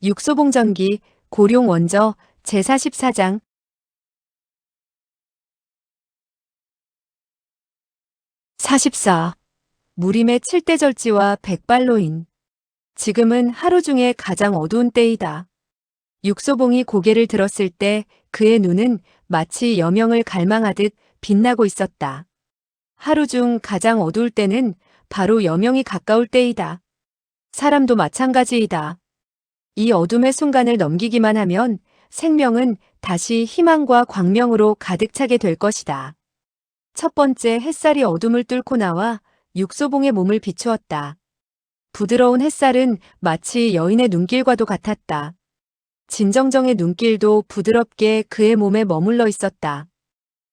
육소봉전기, 고룡 원저, 제44장. 44. 무림의 칠대절지와 백발노인. 지금은 하루 중에 가장 어두운 때이다. 육소봉이 고개를 들었을 때 그의 눈은 마치 여명을 갈망하듯 빛나고 있었다. 하루 중 가장 어두울 때는 바로 여명이 가까울 때이다. 사람도 마찬가지이다. 이 어둠의 순간을 넘기기만 하면 생명은 다시 희망과 광명으로 가득 차게 될 것이다. 첫 번째 햇살이 어둠을 뚫고 나와 육소봉의 몸을 비추었다. 부드러운 햇살은 마치 여인의 눈길과도 같았다. 진정정의 눈길도 부드럽게 그의 몸에 머물러 있었다.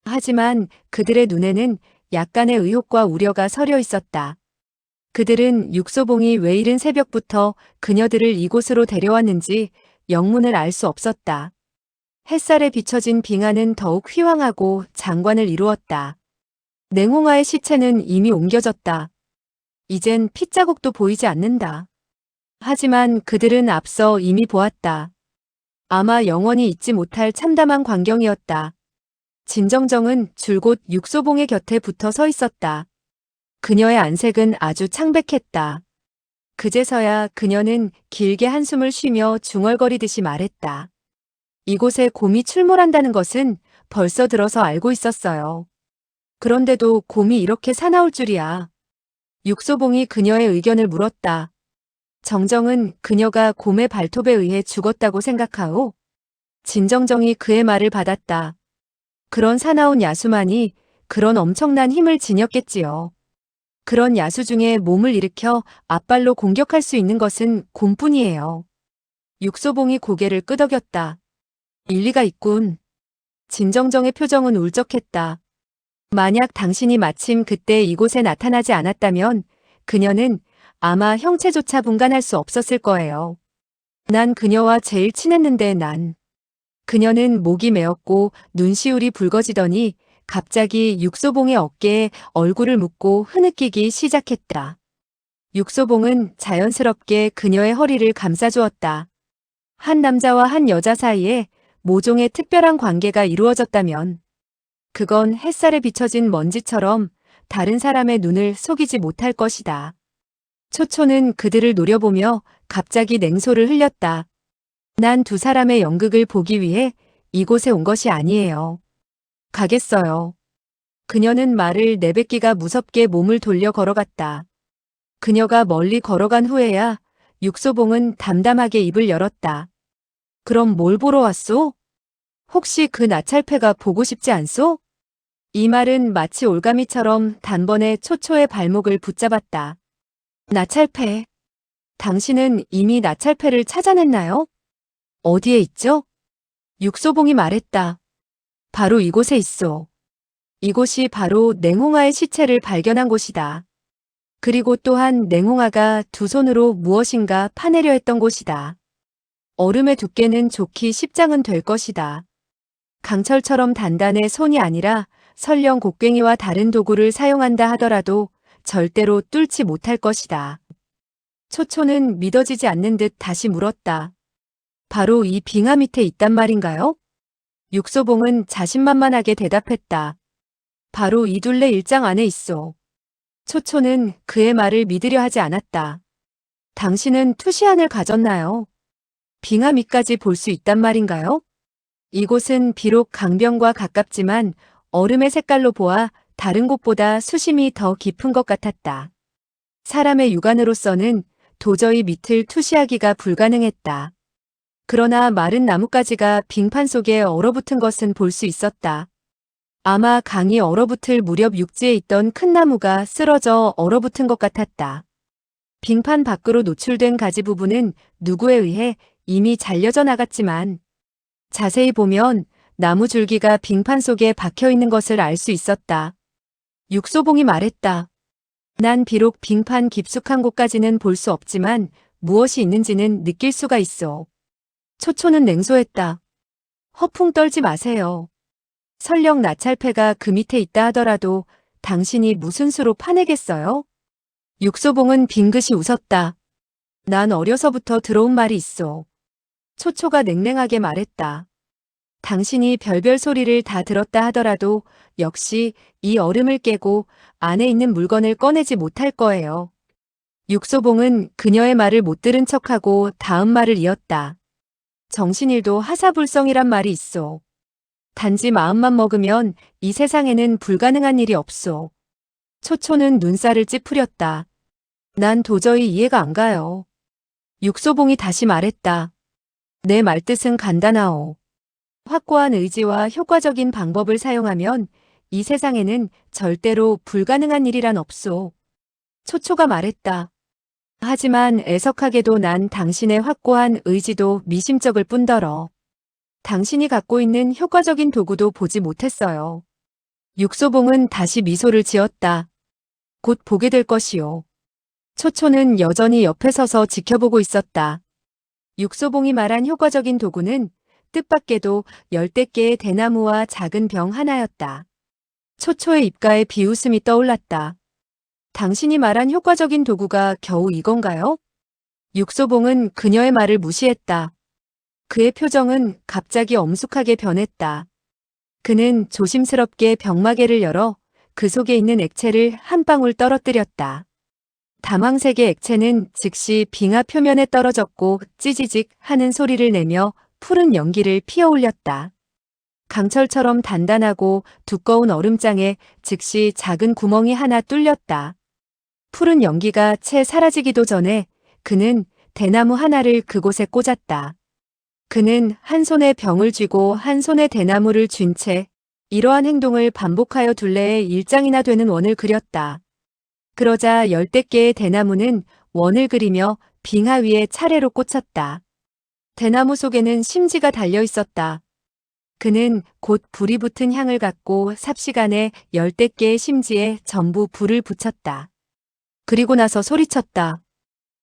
하지만 그들의 눈에는 약간의 의혹과 우려가 서려 있었다. 그들은 육소봉이 왜 이른 새벽부터 그녀들을 이곳으로 데려왔는지 영문을 알 수 없었다. 햇살에 비춰진 빙하는 더욱 휘황하고 장관을 이루었다. 냉홍아의 시체는 이미 옮겨졌다. 이젠 핏자국도 보이지 않는다. 하지만 그들은 앞서 이미 보았다. 아마 영원히 잊지 못할 참담한 광경이었다. 진정정은 줄곧 육소봉의 곁에 붙어 서 있었다. 그녀의 안색은 아주 창백했다. 그제서야 그녀는 길게 한숨을 쉬며 중얼거리듯이 말했다. 이곳에 곰이 출몰한다는 것은 벌써 들어서 알고 있었어요. 그런데도 곰이 이렇게 사나울 줄이야. 육소봉이 그녀의 의견을 물었다. 정정은 그녀가 곰의 발톱에 의해 죽었다고 생각하오? 진정정이 그의 말을 받았다. 그런 사나운 야수만이 그런 엄청난 힘을 지녔겠지요. 그런 야수 중에 몸을 일으켜 앞발로 공격할 수 있는 것은 곰뿐이에요. 육소봉이 고개를 끄덕였다. 일리가 있군. 진정정의 표정은 울적했다. 만약 당신이 마침 그때 이곳에 나타나지 않았다면 그녀는 아마 형체조차 분간할 수 없었을 거예요. 난 그녀와 제일 친했는데 그녀는 목이 메었고 눈시울이 붉어지더니 갑자기 육소봉의 어깨에 얼굴을 묻고 흐느끼기 시작했다. 육소봉은 자연스럽게 그녀의 허리를 감싸주었다. 한 남자와 한 여자 사이에 모종의 특별한 관계가 이루어졌다면 그건 햇살에 비춰진 먼지처럼 다른 사람의 눈을 속이지 못할 것이다. 초초는 그들을 노려보며 갑자기 냉소를 흘렸다. 난 두 사람의 연극을 보기 위해 이곳에 온 것이 아니에요. 가겠어요. 그녀는 말을 내뱉기가 무섭게 몸을 돌려 걸어갔다. 그녀가 멀리 걸어간 후에야 육소봉은 담담하게 입을 열었다. 그럼 뭘 보러 왔소? 혹시 그 나찰패가 보고 싶지 않소? 이 말은 마치 올가미처럼 단번에 초초의 발목을 붙잡았다. 나찰패. 당신은 이미 나찰패를 찾아냈나요? 어디에 있죠? 육소봉이 말했다. 바로 이곳에 있소. 이곳이 바로 냉홍아의 시체를 발견한 곳이다. 그리고 또한 냉홍아가 두 손으로 무엇인가 파내려 했던 곳이다. 얼음의 두께는 좋기 10장은 될 것이다. 강철처럼 단단해 손이 아니라 설령 곡괭이와 다른 도구를 사용한다 하더라도 절대로 뚫지 못할 것이다. 초초는 믿어지지 않는 듯 다시 물었다. 바로 이 빙하 밑에 있단 말인가요? 육소봉은 자신만만하게 대답했다. 바로 이 둘레 일장 안에 있어. 초초는 그의 말을 믿으려 하지 않았다. 당신은 투시안을 가졌나요? 빙하 밑까지 볼 수 있단 말인가요? 이곳은 비록 강변과 가깝지만 얼음의 색깔로 보아 다른 곳보다 수심이 더 깊은 것 같았다. 사람의 육안으로서는 도저히 밑을 투시하기가 불가능했다. 그러나 마른 나뭇가지가 빙판 속에 얼어붙은 것은 볼 수 있었다. 아마 강이 얼어붙을 무렵 육지에 있던 큰 나무가 쓰러져 얼어붙은 것 같았다. 빙판 밖으로 노출된 가지 부분은 누구에 의해 이미 잘려져 나갔지만 자세히 보면 나무 줄기가 빙판 속에 박혀 있는 것을 알 수 있었다. 육소봉이 말했다. 난 비록 빙판 깊숙한 곳까지는 볼 수 없지만 무엇이 있는지는 느낄 수가 있어. 초초는 냉소했다. 허풍 떨지 마세요. 설령 나찰패가 그 밑에 있다 하더라도 당신이 무슨 수로 파내겠어요? 육소봉은 빙긋이 웃었다. 난 어려서부터 들어온 말이 있어. 초초가 냉랭하게 말했다. 당신이 별별 소리를 다 들었다 하더라도 역시 이 얼음을 깨고 안에 있는 물건을 꺼내지 못할 거예요. 육소봉은 그녀의 말을 못 들은 척하고 다음 말을 이었다. 정신일도 하사불성이란 말이 있소. 단지 마음만 먹으면 이 세상에는 불가능한 일이 없소. 초초는 눈살을 찌푸렸다. 난 도저히 이해가 안 가요. 육소봉이 다시 말했다. 내 말뜻은 간단하오. 확고한 의지와 효과적인 방법을 사용하면 이 세상에는 절대로 불가능한 일이란 없소. 초초가 말했다. 하지만 애석하게도 난 당신의 확고한 의지도 미심쩍을 뿐더러 당신이 갖고 있는 효과적인 도구도 보지 못했어요. 육소봉은 다시 미소를 지었다. 곧 보게 될 것이요. 초초는 여전히 옆에 서서 지켜보고 있었다. 육소봉이 말한 효과적인 도구는 뜻밖에도 10대 개의 대나무와 작은 병 하나였다. 초초의 입가에 비웃음이 떠올랐다. 당신이 말한 효과적인 도구가 겨우 이건가요? 육소봉은 그녀의 말을 무시했다. 그의 표정은 갑자기 엄숙하게 변했다. 그는 조심스럽게 병마개를 열어 그 속에 있는 액체를 한 방울 떨어뜨렸다. 다망색의 액체는 즉시 빙하 표면에 떨어졌고 찌지직 하는 소리를 내며 푸른 연기를 피어올렸다. 강철처럼 단단하고 두꺼운 얼음장에 즉시 작은 구멍이 하나 뚫렸다. 푸른 연기가 채 사라지기도 전에 그는 대나무 하나를 그곳에 꽂았다. 그는 한 손에 병을 쥐고 한 손에 대나무를 쥔 채 이러한 행동을 반복하여 둘레에 1장이나 되는 원을 그렸다. 그러자 10대 개의 대나무는 원을 그리며 빙하 위에 차례로 꽂혔다. 대나무 속에는 심지가 달려 있었다. 그는 곧 불이 붙은 향을 갖고 삽시간에 10대 개의 심지에 전부 불을 붙였다. 그리고 나서 소리쳤다.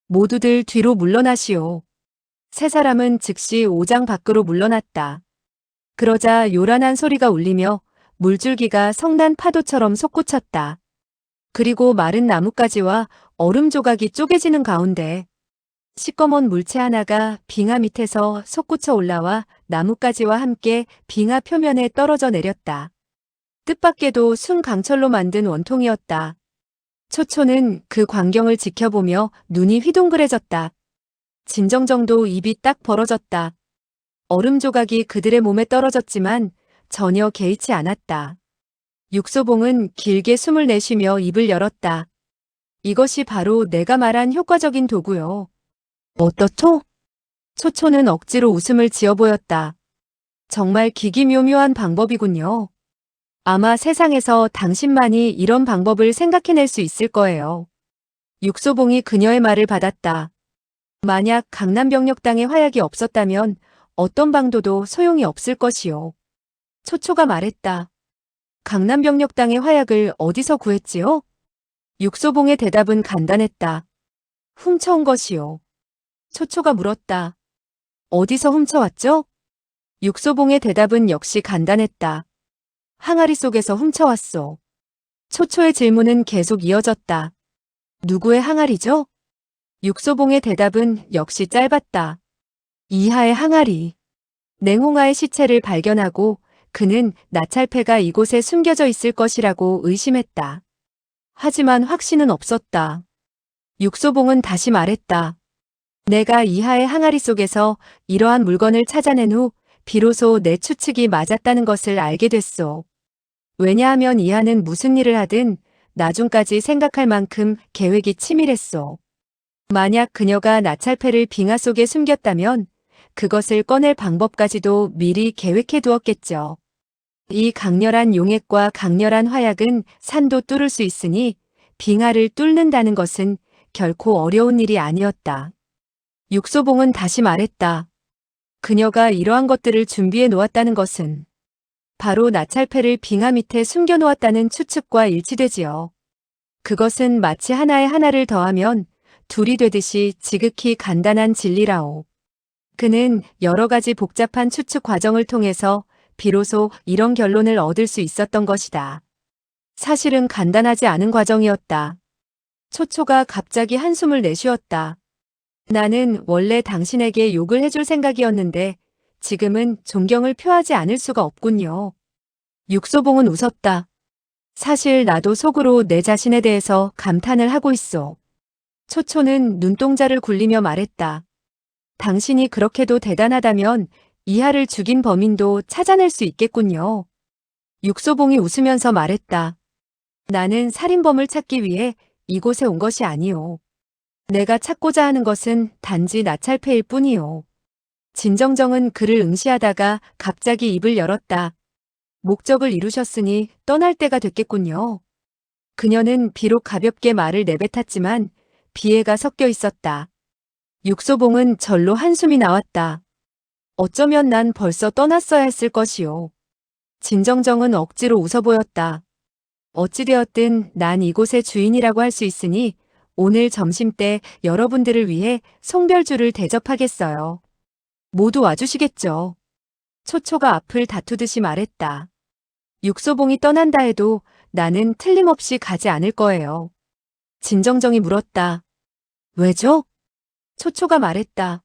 모두들 뒤로 물러나시오. 세 사람은 즉시 오장 밖으로 물러났다. 그러자 요란한 소리가 울리며 물줄기가 성난 파도처럼 솟구쳤다. 그리고 마른 나뭇가지와 얼음 조각이 쪼개지는 가운데 시꺼먼 물체 하나가 빙하 밑에서 솟구쳐 올라와 나뭇가지와 함께 빙하 표면에 떨어져 내렸다. 뜻밖에도 순강철로 만든 원통이었다. 초초는 그 광경을 지켜보며 눈이 휘둥그레졌다. 진정정도 입이 딱 벌어졌다. 얼음 조각이 그들의 몸에 떨어졌지만 전혀 개의치 않았다. 육소봉은 길게 숨을 내쉬며 입을 열었다. 이것이 바로 내가 말한 효과적인 도구요. 어떻소? 초초는 억지로 웃음을 지어 보였다. 정말 기기묘묘한 방법이군요. 아마 세상에서 당신만이 이런 방법을 생각해낼 수 있을 거예요. 육소봉이 그녀의 말을 받았다. 만약 강남병력당에 화약이 없었다면 어떤 방도도 소용이 없을 것이요. 초초가 말했다. 강남병력당의 화약을 어디서 구했지요? 육소봉의 대답은 간단했다. 훔쳐온 것이요. 초초가 물었다. 어디서 훔쳐왔죠? 육소봉의 대답은 역시 간단했다. 항아리 속에서 훔쳐왔소. 초초의 질문은 계속 이어졌다. 누구의 항아리죠? 육소봉의 대답은 역시 짧았다. 이하의 항아리. 냉홍아의 시체를 발견하고 그는 나찰패가 이곳에 숨겨져 있을 것이라고 의심했다. 하지만 확신은 없었다. 육소봉은 다시 말했다. 내가 이하의 항아리 속에서 이러한 물건을 찾아낸 후 비로소 내 추측이 맞았다는 것을 알게 됐소. 왜냐하면 이하는 무슨 일을 하든 나중까지 생각할 만큼 계획이 치밀했소. 만약 그녀가 나찰패를 빙하 속에 숨겼다면 그것을 꺼낼 방법까지도 미리 계획해 두었겠죠. 이 강렬한 용액과 강렬한 화약은 산도 뚫을 수 있으니 빙하를 뚫는다는 것은 결코 어려운 일이 아니었다. 육소봉은 다시 말했다. 그녀가 이러한 것들을 준비해 놓았다는 것은 바로 나찰패를 빙하 밑에 숨겨 놓았다는 추측과 일치되지요. 그것은 마치 하나에 하나를 더하면 둘이 되듯이 지극히 간단한 진리라오. 그는 여러 가지 복잡한 추측 과정을 통해서 비로소 이런 결론을 얻을 수 있었던 것이다. 사실은 간단하지 않은 과정이었다. 초초가 갑자기 한숨을 내쉬었다. 나는 원래 당신에게 욕을 해줄 생각이었는데 지금은 존경을 표하지 않을 수가 없군요. 육소봉은 웃었다. 사실 나도 속으로 내 자신에 대해서 감탄을 하고 있어. 초초는 눈동자를 굴리며 말했다. 당신이 그렇게도 대단하다면 이하를 죽인 범인도 찾아낼 수 있겠군요. 육소봉이 웃으면서 말했다. 나는 살인범을 찾기 위해 이곳에 온 것이 아니오. 내가 찾고자 하는 것은 단지 나찰패일 뿐이오. 진정정은 그를 응시하다가 갑자기 입을 열었다. 목적을 이루셨으니 떠날 때가 됐겠군요. 그녀는 비록 가볍게 말을 내뱉었지만 비애가 섞여 있었다. 육소봉은 절로 한숨이 나왔다. 어쩌면 난 벌써 떠났어야 했을 것이오. 진정정은 억지로 웃어 보였다. 어찌되었든 난 이곳의 주인이라고 할 수 있으니 오늘 점심때 여러분들을 위해 송별주를 대접하겠어요. 모두 와주시겠죠. 초초가 앞을 다투듯이 말했다. 육소봉이 떠난다 해도 나는 틀림없이 가지 않을 거예요. 진정정이 물었다. 왜죠? 초초가 말했다.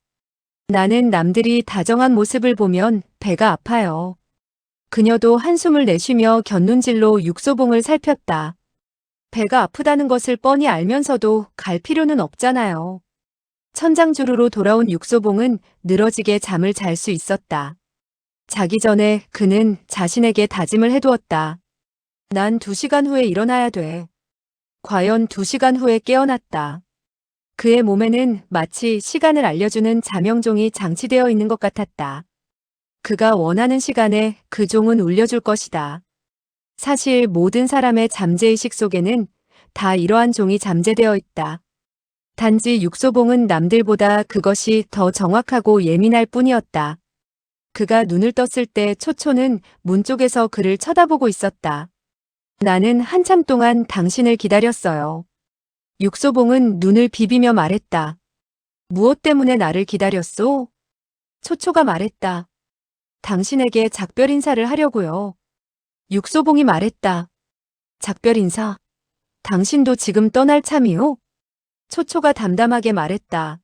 나는 남들이 다정한 모습을 보면 배가 아파요. 그녀도 한숨을 내쉬며 곁눈질로 육소봉을 살폈다. 배가 아프다는 것을 뻔히 알면서도 갈 필요는 없잖아요. 천장주루로 돌아온 육소봉은 늘어지게 잠을 잘 수 있었다. 자기 전에 그는 자신에게 다짐을 해두었다. 난 2시간 후에 일어나야 돼. 과연 2시간 후에 깨어났다. 그의 몸에는 마치 시간을 알려주는 자명종이 장치되어 있는 것 같았다. 그가 원하는 시간에 그 종은 울려줄 것이다. 사실 모든 사람의 잠재의식 속에는 다 이러한 종이 잠재되어 있다. 단지 육소봉은 남들보다 그것이 더 정확하고 예민할 뿐이었다. 그가 눈을 떴을 때 초초는 문 쪽에서 그를 쳐다보고 있었다. 나는 한참 동안 당신을 기다렸어요. 육소봉은 눈을 비비며 말했다. 무엇 때문에 나를 기다렸소? 초초가 말했다. 당신에게 작별 인사를 하려고요. 육소봉이 말했다. 작별 인사? 당신도 지금 떠날 참이요? 초초가 담담하게 말했다.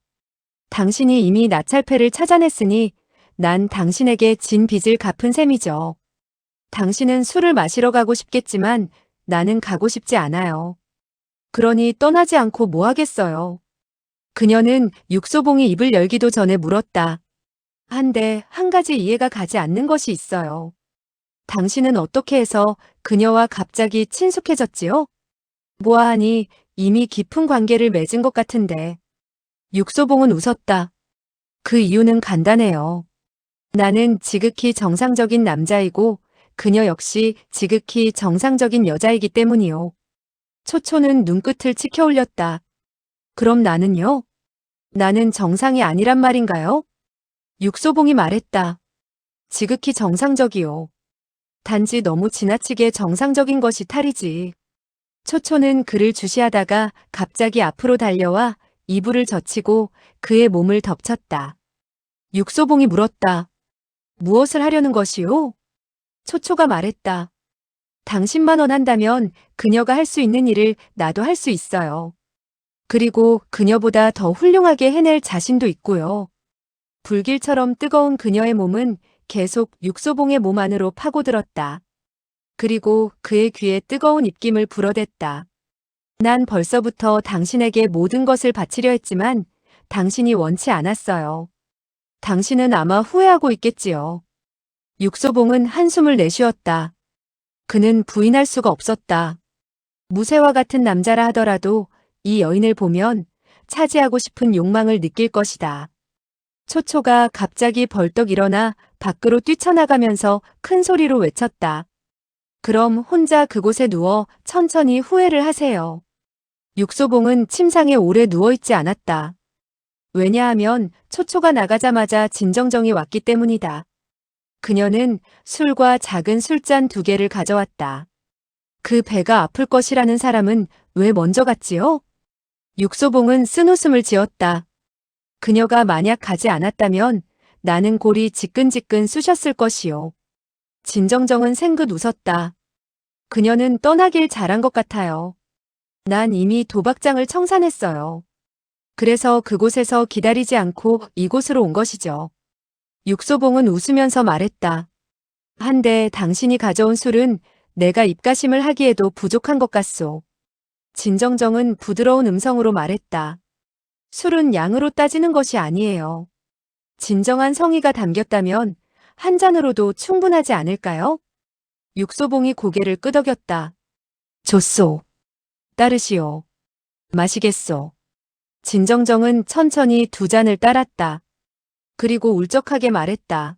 당신이 이미 나찰패를 찾아냈으니 난 당신에게 진 빚을 갚은 셈이죠. 당신은 술을 마시러 가고 싶겠지만 나는 가고 싶지 않아요. 그러니 떠나지 않고 뭐 하겠어요. 그녀는 육소봉이 입을 열기도 전에 물었다. 한데 한 가지 이해가 가지 않는 것이 있어요. 당신은 어떻게 해서 그녀와 갑자기 친숙해졌지요? 보아하니 이미 깊은 관계를 맺은 것 같은데. 육소봉은 웃었다. 그 이유는 간단해요. 나는 지극히 정상적인 남자이고 그녀 역시 지극히 정상적인 여자이기 때문이요. 초초는 눈끝을 치켜 올렸다. 그럼 나는요? 나는 정상이 아니란 말인가요? 육소봉이 말했다. 지극히 정상적이요. 단지 너무 지나치게 정상적인 것이 탈이지. 초초는 그를 주시하다가 갑자기 앞으로 달려와 이불을 젖히고 그의 몸을 덮쳤다. 육소봉이 물었다. 무엇을 하려는 것이요? 초초가 말했다. 당신만 원한다면 그녀가 할 수 있는 일을 나도 할 수 있어요. 그리고 그녀보다 더 훌륭하게 해낼 자신도 있고요. 불길처럼 뜨거운 그녀의 몸은 계속 육소봉의 몸 안으로 파고들었다. 그리고 그의 귀에 뜨거운 입김을 불어댔다. 난 벌써부터 당신에게 모든 것을 바치려 했지만 당신이 원치 않았어요. 당신은 아마 후회하고 있겠지요. 육소봉은 한숨을 내쉬었다. 그는 부인할 수가 없었다. 무쇠와 같은 남자라 하더라도 이 여인을 보면 차지하고 싶은 욕망을 느낄 것이다. 초초가 갑자기 벌떡 일어나 밖으로 뛰쳐나가면서 큰 소리로 외쳤다. 그럼 혼자 그곳에 누워 천천히 후회를 하세요. 육소봉은 침상에 오래 누워있지 않았다. 왜냐하면 초초가 나가자마자 진정정이 왔기 때문이다. 그녀는 술과 작은 술잔 2개를 가져왔다. 그 배가 아플 것이라는 사람은 왜 먼저 갔지요? 육소봉은 쓴웃음을 지었다. 그녀가 만약 가지 않았다면 나는 골이 지끈지끈 쑤셨을 것이요. 진정정은 생긋 웃었다. 그녀는 떠나길 잘한 것 같아요. 난 이미 도박장을 청산했어요. 그래서 그곳에서 기다리지 않고 이곳으로 온 것이죠. 육소봉은 웃으면서 말했다. 한데 당신이 가져온 술은 내가 입가심을 하기에도 부족한 것 같소. 진정정은 부드러운 음성으로 말했다. 술은 양으로 따지는 것이 아니에요. 진정한 성의가 담겼다면 한 잔으로도 충분하지 않을까요? 육소봉이 고개를 끄덕였다. 좋소. 따르시오. 마시겠소. 진정정은 천천히 두 잔을 따랐다. 그리고 울적하게 말했다.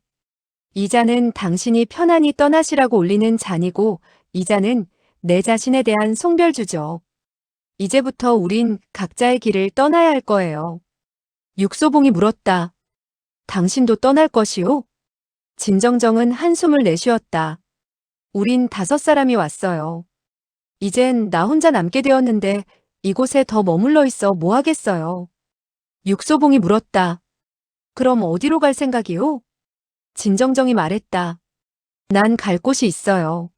이 잔은 당신이 편안히 떠나시라고 올리는 잔이고 이 잔은 내 자신에 대한 송별주죠. 이제부터 우린 각자의 길을 떠나야 할 거예요. 육소봉이 물었다. 당신도 떠날 것이오? 진정정은 한숨을 내쉬었다. 우린 5사람이 왔어요. 이젠 나 혼자 남게 되었는데 이곳에 더 머물러 있어 뭐 하겠어요? 육소봉이 물었다. 그럼 어디로 갈 생각이오? 진정정이 말했다. 난 갈 곳이 있어요.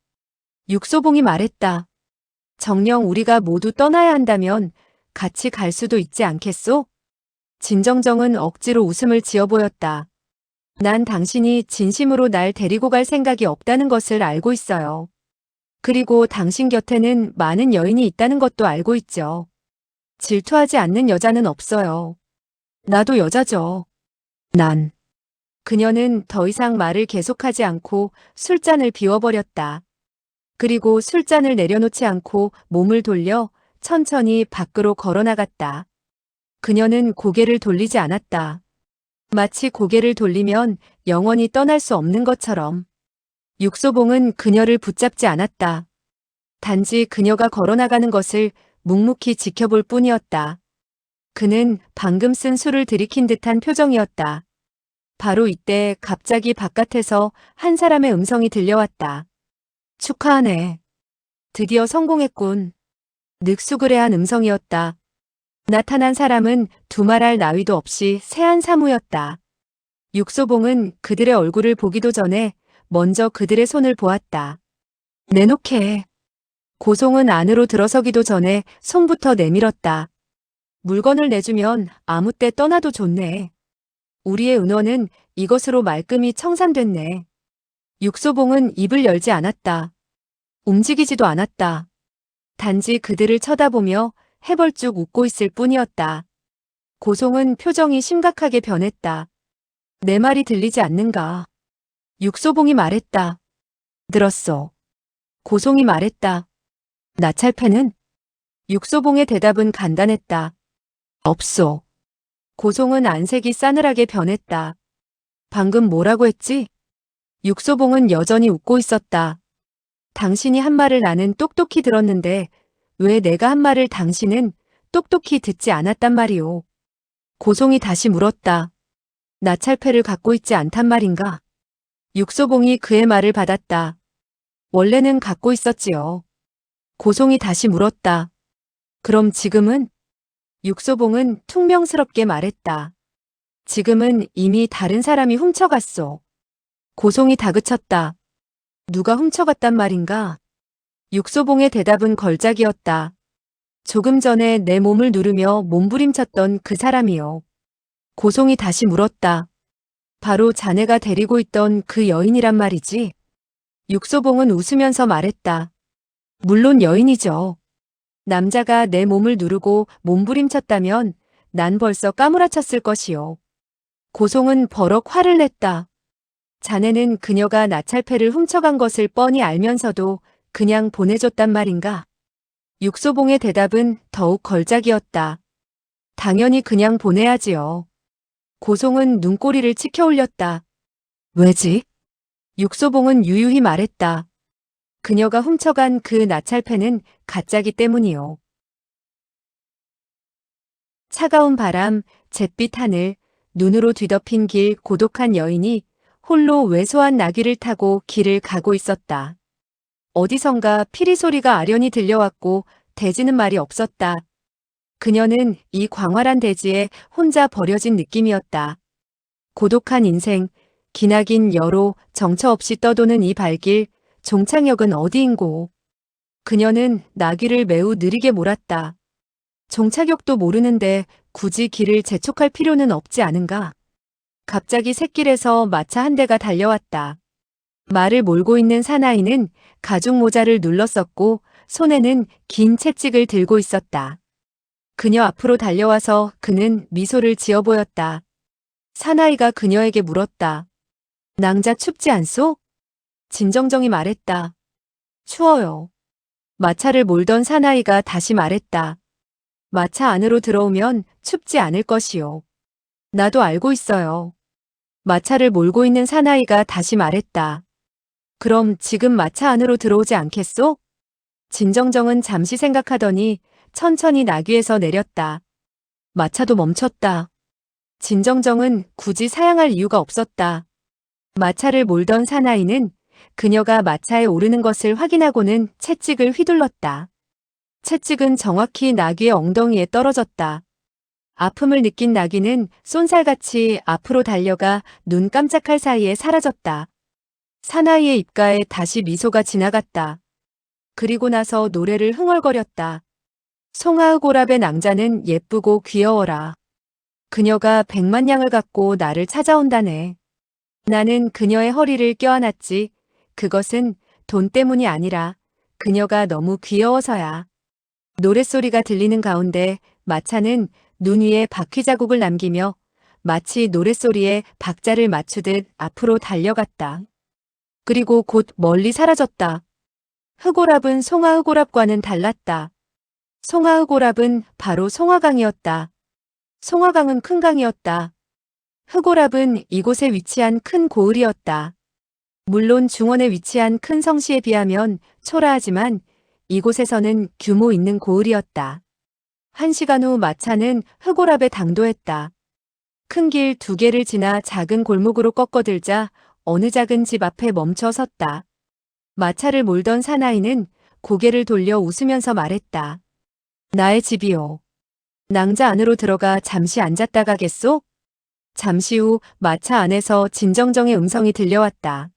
육소봉이 말했다. 정녕 우리가 모두 떠나야 한다면 같이 갈 수도 있지 않겠소? 진정정은 억지로 웃음을 지어 보였다. 난 당신이 진심으로 날 데리고 갈 생각이 없다는 것을 알고 있어요. 그리고 당신 곁에는 많은 여인이 있다는 것도 알고 있죠. 질투하지 않는 여자는 없어요. 나도 여자죠. 난. 그녀는 더 이상 말을 계속하지 않고 술잔을 비워버렸다. 그리고 술잔을 내려놓지 않고 몸을 돌려 천천히 밖으로 걸어나갔다. 그녀는 고개를 돌리지 않았다. 마치 고개를 돌리면 영원히 떠날 수 없는 것처럼. 육소봉은 그녀를 붙잡지 않았다. 단지 그녀가 걸어나가는 것을 묵묵히 지켜볼 뿐이었다. 그는 방금 쓴 술을 들이킨 듯한 표정이었다. 바로 이때 갑자기 바깥에서 한 사람의 음성이 들려왔다. 축하하네. 드디어 성공했군. 늑수그레한 음성이었다. 나타난 사람은 두말할 나위도 없이 세한 사무였다. 육소봉은 그들의 얼굴을 보기도 전에 먼저 그들의 손을 보았다. 내놓게. 고송은 안으로 들어서기도 전에 손부터 내밀었다. 물건을 내주면 아무 때 떠나도 좋네. 우리의 은원은 이것으로 말끔히 청산됐네. 육소봉은 입을 열지 않았다. 움직이지도 않았다. 단지 그들을 쳐다보며 해벌쭉 웃고 있을 뿐이었다. 고송은 표정이 심각하게 변했다. 내 말이 들리지 않는가? 육소봉이 말했다. 들었소. 고송이 말했다. 나찰패는? 육소봉의 대답은 간단했다. 없소. 고송은 안색이 싸늘하게 변했다. 방금 뭐라고 했지? 육소봉은 여전히 웃고 있었다. 당신이 한 말을 나는 똑똑히 들었는데 왜 내가 한 말을 당신은 똑똑히 듣지 않았단 말이오. 고송이 다시 물었다. 나찰패를 갖고 있지 않단 말인가? 육소봉이 그의 말을 받았다. 원래는 갖고 있었지요. 고송이 다시 물었다. 그럼 지금은? 육소봉은 퉁명스럽게 말했다. 지금은 이미 다른 사람이 훔쳐갔소. 고송이 다그쳤다. 누가 훔쳐갔단 말인가? 육소봉의 대답은 걸작이었다. 조금 전에 내 몸을 누르며 몸부림쳤던 그 사람이요. 고송이 다시 물었다. 바로 자네가 데리고 있던 그 여인이란 말이지? 육소봉은 웃으면서 말했다. 물론 여인이죠. 남자가 내 몸을 누르고 몸부림쳤다면 난 벌써 까무라쳤을 것이요. 고송은 버럭 화를 냈다. 자네는 그녀가 나찰패를 훔쳐간 것을 뻔히 알면서도 그냥 보내줬단 말인가? 육소봉의 대답은 더욱 걸작이었다. 당연히 그냥 보내야지요. 고송은 눈꼬리를 치켜 올렸다. 왜지? 육소봉은 유유히 말했다. 그녀가 훔쳐간 그 나찰패는 가짜기 때문이요. 차가운 바람, 잿빛 하늘, 눈으로 뒤덮인 길, 고독한 여인이 홀로 왜소한 나귀를 타고 길을 가고 있었다. 어디선가 피리 소리가 아련히 들려왔고 대지는 말이 없었다. 그녀는 이 광활한 대지에 혼자 버려진 느낌이었다. 고독한 인생, 기나긴 여로 정처 없이 떠도는 이 발길, 종착역은 어디인고. 그녀는 나귀를 매우 느리게 몰았다. 종착역도 모르는데 굳이 길을 재촉할 필요는 없지 않은가? 갑자기 샛길에서 마차 한 대가 달려왔다. 말을 몰고 있는 사나이는 가죽 모자를 눌렀었고 손에는 긴 채찍을 들고 있었다. 그녀 앞으로 달려와서 그는 미소를 지어 보였다. 사나이가 그녀에게 물었다. 낭자 춥지 않소? 진정정이 말했다. 추워요. 마차를 몰던 사나이가 다시 말했다. 마차 안으로 들어오면 춥지 않을 것이요. 나도 알고 있어요. 마차를 몰고 있는 사나이가 다시 말했다. 그럼 지금 마차 안으로 들어오지 않겠소? 진정정은 잠시 생각하더니 천천히 나귀에서 내렸다. 마차도 멈췄다. 진정정은 굳이 사양할 이유가 없었다. 마차를 몰던 사나이는 그녀가 마차에 오르는 것을 확인하고는 채찍을 휘둘렀다. 채찍은 정확히 나귀의 엉덩이에 떨어졌다. 아픔을 느낀 나귀는 쏜살같이 앞으로 달려가 눈 깜짝할 사이에 사라졌다. 사나이의 입가에 다시 미소가 지나갔다. 그리고 나서 노래를 흥얼거렸다. 송하으고랍의 낭자는 예쁘고 귀여워라. 그녀가 100만 양을 갖고 나를 찾아온다네. 나는 그녀의 허리를 껴안았지. 그것은 돈 때문이 아니라 그녀가 너무 귀여워서야. 노랫소리가 들리는 가운데 마차는 눈 위에 바퀴 자국을 남기며 마치 노랫소리에 박자를 맞추듯 앞으로 달려갔다. 그리고 곧 멀리 사라졌다. 흑오랍은 송하흑오랍과는 달랐다. 송하흑오랍은 바로 송화강이었다. 송화강은 큰 강이었다. 흑오랍은 이곳에 위치한 큰 고을이었다. 물론 중원에 위치한 큰 성시에 비하면 초라하지만 이곳에서는 규모 있는 고을이었다. 1시간 후 마차는 흑오랍에 당도했다. 큰 길 2개를 지나 작은 골목으로 꺾어들자 어느 작은 집 앞에 멈춰 섰다. 마차를 몰던 사나이는 고개를 돌려 웃으면서 말했다. 나의 집이요. 낭자 안으로 들어가 잠시 앉았다 가겠소? 잠시 후 마차 안에서 진정정의 음성이 들려왔다.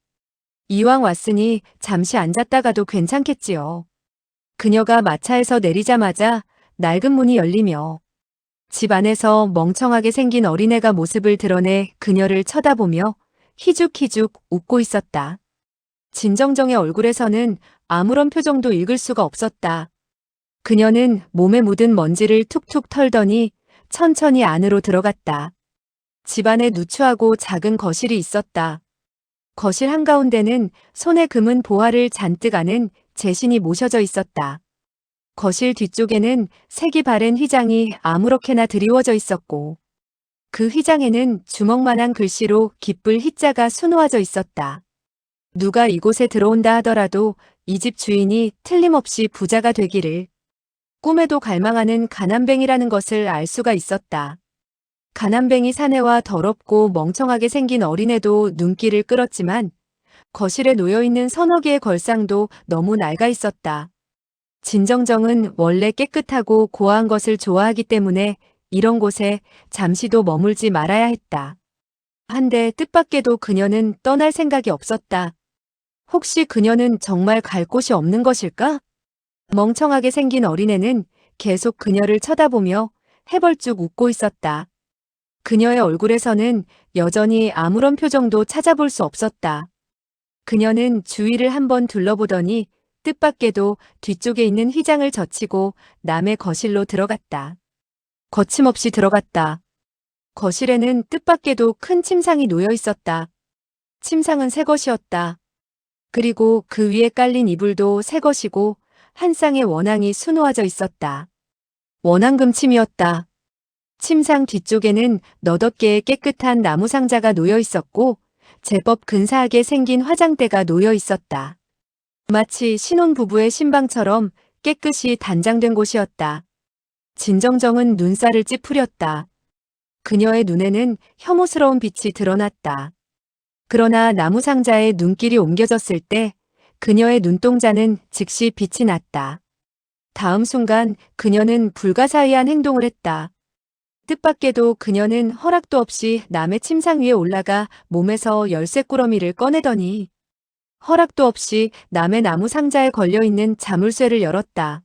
이왕 왔으니 잠시 앉았다 가도 괜찮겠지요. 그녀가 마차에서 내리자마자 낡은 문이 열리며 집 안에서 멍청하게 생긴 어린애가 모습을 드러내 그녀를 쳐다보며 희죽희죽 웃고 있었다. 진정정의 얼굴에서는 아무런 표정도 읽을 수가 없었다. 그녀는 몸에 묻은 먼지를 툭툭 털더니 천천히 안으로 들어갔다. 집안에 누추하고 작은 거실이 있었다. 거실 한가운데는 손에 금은 보화를 잔뜩 안은 제신이 모셔져 있었다. 거실 뒤쪽에는 색이 바랜 휘장이 아무렇게나 드리워져 있었고 그 휘장에는 주먹만한 글씨로 기쁠 희자가 수놓아져 있었다. 누가 이곳에 들어온다 하더라도 이 집 주인이 틀림없이 부자가 되기를 꿈에도 갈망하는 가난뱅이라는 것을 알 수가 있었다. 가난뱅이 사내와 더럽고 멍청하게 생긴 어린애도 눈길을 끌었지만 거실에 놓여있는 서너 개의 걸상도 너무 낡아 있었다. 진정정은 원래 깨끗하고 고와한 것을 좋아하기 때문에 이런 곳에 잠시도 머물지 말아야 했다. 한데 뜻밖에도 그녀는 떠날 생각이 없었다. 혹시 그녀는 정말 갈 곳이 없는 것일까? 멍청하게 생긴 어린애는 계속 그녀를 쳐다보며 해벌쭉 웃고 있었다. 그녀의 얼굴에서는 여전히 아무런 표정도 찾아볼 수 없었다. 그녀는 주위를 한번 둘러보더니 뜻밖에도 뒤쪽에 있는 휘장을 젖히고 남의 거실로 들어갔다. 거침없이 들어갔다. 거실에는 뜻밖에도 큰 침상이 놓여 있었다. 침상은 새 것이었다. 그리고 그 위에 깔린 이불도 새 것이고 한 쌍의 원앙이 수놓아져 있었다. 원앙금침이었다. 침상 뒤쪽에는 너댓게 깨끗한 나무 상자가 놓여 있었고 제법 근사하게 생긴 화장대가 놓여 있었다. 마치 신혼부부의 신방처럼 깨끗이 단장된 곳이었다. 진정정은 눈살을 찌푸렸다. 그녀의 눈에는 혐오스러운 빛이 드러났다. 그러나 나무 상자에 눈길이 옮겨졌을 때 그녀의 눈동자는 즉시 빛이 났다. 다음 순간 그녀는 불가사의한 행동을 했다. 뜻밖에도 그녀는 허락도 없이 남의 침상 위에 올라가 몸에서 열쇠꾸러미를 꺼내더니 허락도 없이 남의 나무 상자에 걸려있는 자물쇠를 열었다.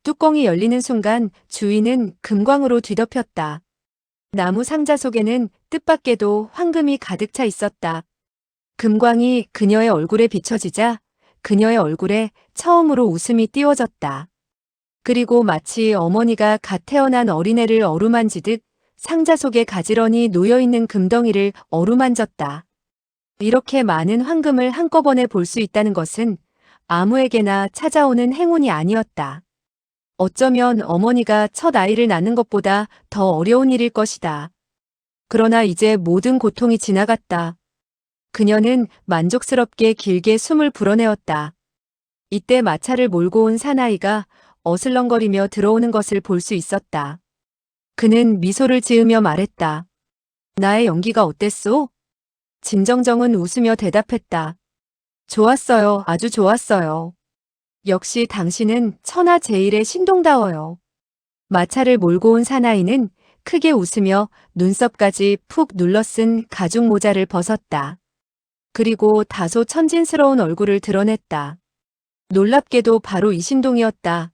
뚜껑이 열리는 순간 주인은 금광으로 뒤덮였다. 나무 상자 속에는 뜻밖에도 황금이 가득 차 있었다. 금광이 그녀의 얼굴에 비춰지자 그녀의 얼굴에 처음으로 웃음이 띄워졌다. 그리고 마치 어머니가 갓 태어난 어린애를 어루만지듯 상자 속에 가지런히 놓여있는 금덩이를 어루만졌다. 이렇게 많은 황금을 한꺼번에 볼 수 있다는 것은 아무에게나 찾아오는 행운이 아니었다. 어쩌면 어머니가 첫 아이를 낳는 것보다 더 어려운 일일 것이다. 그러나 이제 모든 고통이 지나갔다. 그녀는 만족스럽게 길게 숨을 불어내었다. 이때 마차를 몰고 온 사나이가 어슬렁거리며 들어오는 것을 볼 수 있었다. 그는 미소를 지으며 말했다. 나의 연기가 어땠소? 진정정은 웃으며 대답했다. 좋았어요. 아주 좋았어요. 역시 당신은 천하제일의 신동다워요. 마차를 몰고 온 사나이는 크게 웃으며 눈썹까지 푹 눌러쓴 가죽 모자를 벗었다. 그리고 다소 천진스러운 얼굴을 드러냈다. 놀랍게도 바로 이신동이었다.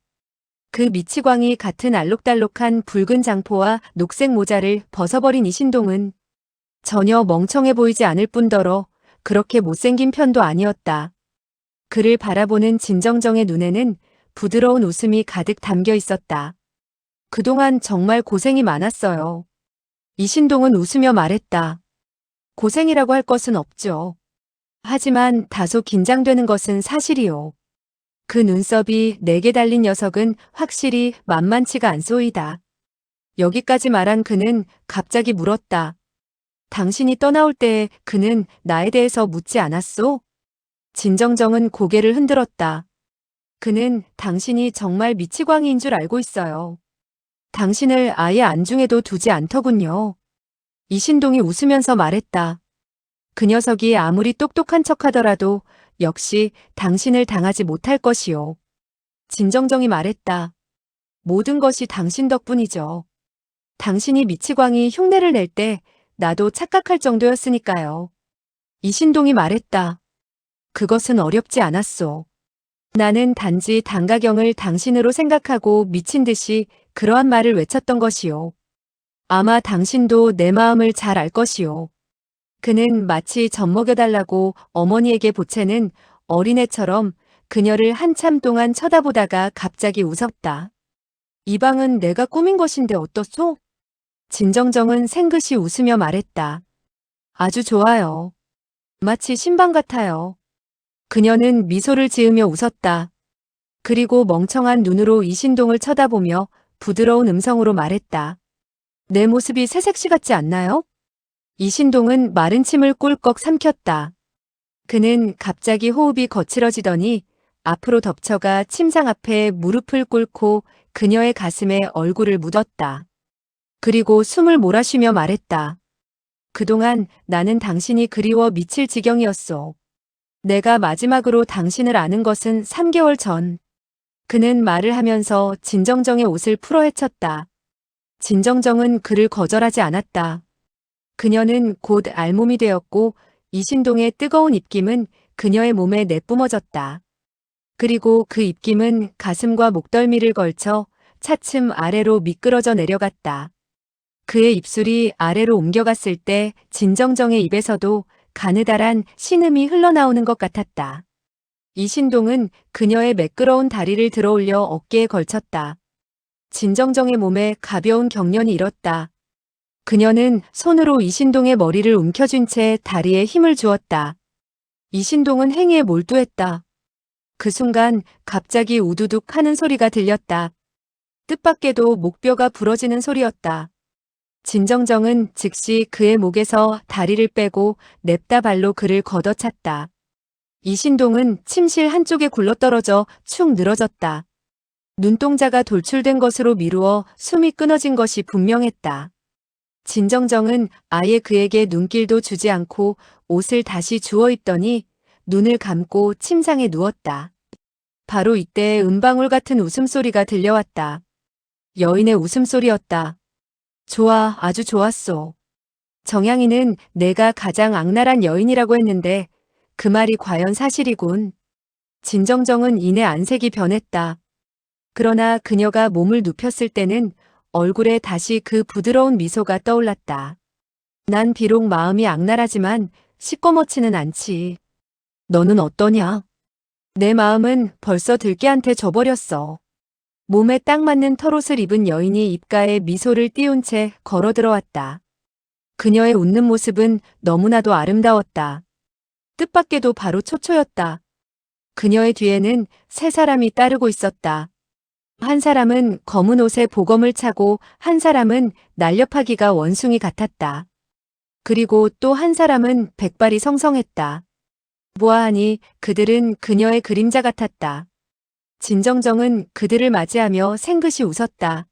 그 미치광이 같은 알록달록한 붉은 장포와 녹색 모자를 벗어버린 이신동은 전혀 멍청해 보이지 않을 뿐더러 그렇게 못생긴 편도 아니었다. 그를 바라보는 진정정의 눈에는 부드러운 웃음이 가득 담겨 있었다. 그동안 정말 고생이 많았어요. 이신동은 웃으며 말했다. 고생이라고 할 것은 없죠. 하지만 다소 긴장되는 것은 사실이요. 그 눈썹이 내게 달린 녀석은 확실히 만만치가 않소이다. 여기까지 말한 그는 갑자기 물었다. 당신이 떠나올 때 그는 나에 대해서 묻지 않았소? 진정정은 고개를 흔들었다. 그는 당신이 정말 미치광이인 줄 알고 있어요. 당신을 아예 안중에도 두지 않더군요. 이신동이 웃으면서 말했다. 그 녀석이 아무리 똑똑한 척하더라도 역시 당신을 당하지 못할 것이요. 진정정이 말했다. 모든 것이 당신 덕분이죠. 당신이 미치광이 흉내를 낼 때 나도 착각할 정도였으니까요. 이신동이 말했다. 그것은 어렵지 않았소. 나는 단지 단가경을 당신으로 생각하고 미친 듯이 그러한 말을 외쳤던 것이요. 아마 당신도 내 마음을 잘 알 것이요. 그는 마치 젖먹여달라고 어머니에게 보채는 어린애처럼 그녀를 한참 동안 쳐다보다가 갑자기 웃었다. 이 방은 내가 꾸민 것인데 어떻소? 진정정은 생긋이 웃으며 말했다. 아주 좋아요. 마치 신방 같아요. 그녀는 미소를 지으며 웃었다. 그리고 멍청한 눈으로 이신동을 쳐다보며 부드러운 음성으로 말했다. 내 모습이 새색시 같지 않나요? 이신동은 마른 침을 꿀꺽 삼켰다. 그는 갑자기 호흡이 거칠어지더니 앞으로 덮쳐가 침상 앞에 무릎을 꿇고 그녀의 가슴에 얼굴을 묻었다. 그리고 숨을 몰아쉬며 말했다. 그동안 나는 당신이 그리워 미칠 지경이었소. 내가 마지막으로 당신을 아는 것은 3개월 전. 그는 말을 하면서 진정정의 옷을 풀어 헤쳤다. 진정정은 그를 거절하지 않았다. 그녀는 곧 알몸이 되었고 이신동의 뜨거운 입김은 그녀의 몸에 내뿜어졌다. 그리고 그 입김은 가슴과 목덜미를 걸쳐 차츰 아래로 미끄러져 내려갔다. 그의 입술이 아래로 옮겨갔을 때 진정정의 입에서도 가느다란 신음이 흘러나오는 것 같았다. 이신동은 그녀의 매끄러운 다리를 들어올려 어깨에 걸쳤다. 진정정의 몸에 가벼운 경련이 일었다. 그녀는 손으로 이신동의 머리를 움켜쥔 채 다리에 힘을 주었다. 이신동은 행위에 몰두했다. 그 순간 갑자기 우두둑 하는 소리가 들렸다. 뜻밖에도 목뼈가 부러지는 소리였다. 진정정은 즉시 그의 목에서 다리를 빼고 냅다 발로 그를 걷어찼다. 이신동은 침실 한쪽에 굴러떨어져 축 늘어졌다. 눈동자가 돌출된 것으로 미루어 숨이 끊어진 것이 분명했다. 진정정은 아예 그에게 눈길도 주지 않고 옷을 다시 주워 입더니 눈을 감고 침상에 누웠다. 바로 이때 은방울 같은 웃음소리가 들려왔다. 여인의 웃음소리였다. 좋아, 아주 좋았소. 정향이는 내가 가장 악랄한 여인이라고 했는데 그 말이 과연 사실이군. 진정정은 이내 안색이 변했다. 그러나 그녀가 몸을 눕혔을 때는 얼굴에 다시 그 부드러운 미소가 떠올랐다. 난 비록 마음이 악랄하지만 시꺼멓지는 않지. 너는 어떠냐? 내 마음은 벌써 들깨한테 져버렸어. 몸에 딱 맞는 털옷을 입은 여인이 입가에 미소를 띄운 채 걸어 들어왔다. 그녀의 웃는 모습은 너무나도 아름다웠다. 뜻밖에도 바로 초초였다. 그녀의 뒤에는 세 사람이 따르고 있었다. 한 사람은 검은 옷에 보검을 차고 한 사람은 날렵하기가 원숭이 같았다. 그리고 또 한 사람은 백발이 성성했다. 보아하니 그들은 그녀의 그림자 같았다. 진정정은 그들을 맞이하며 생긋이 웃었다.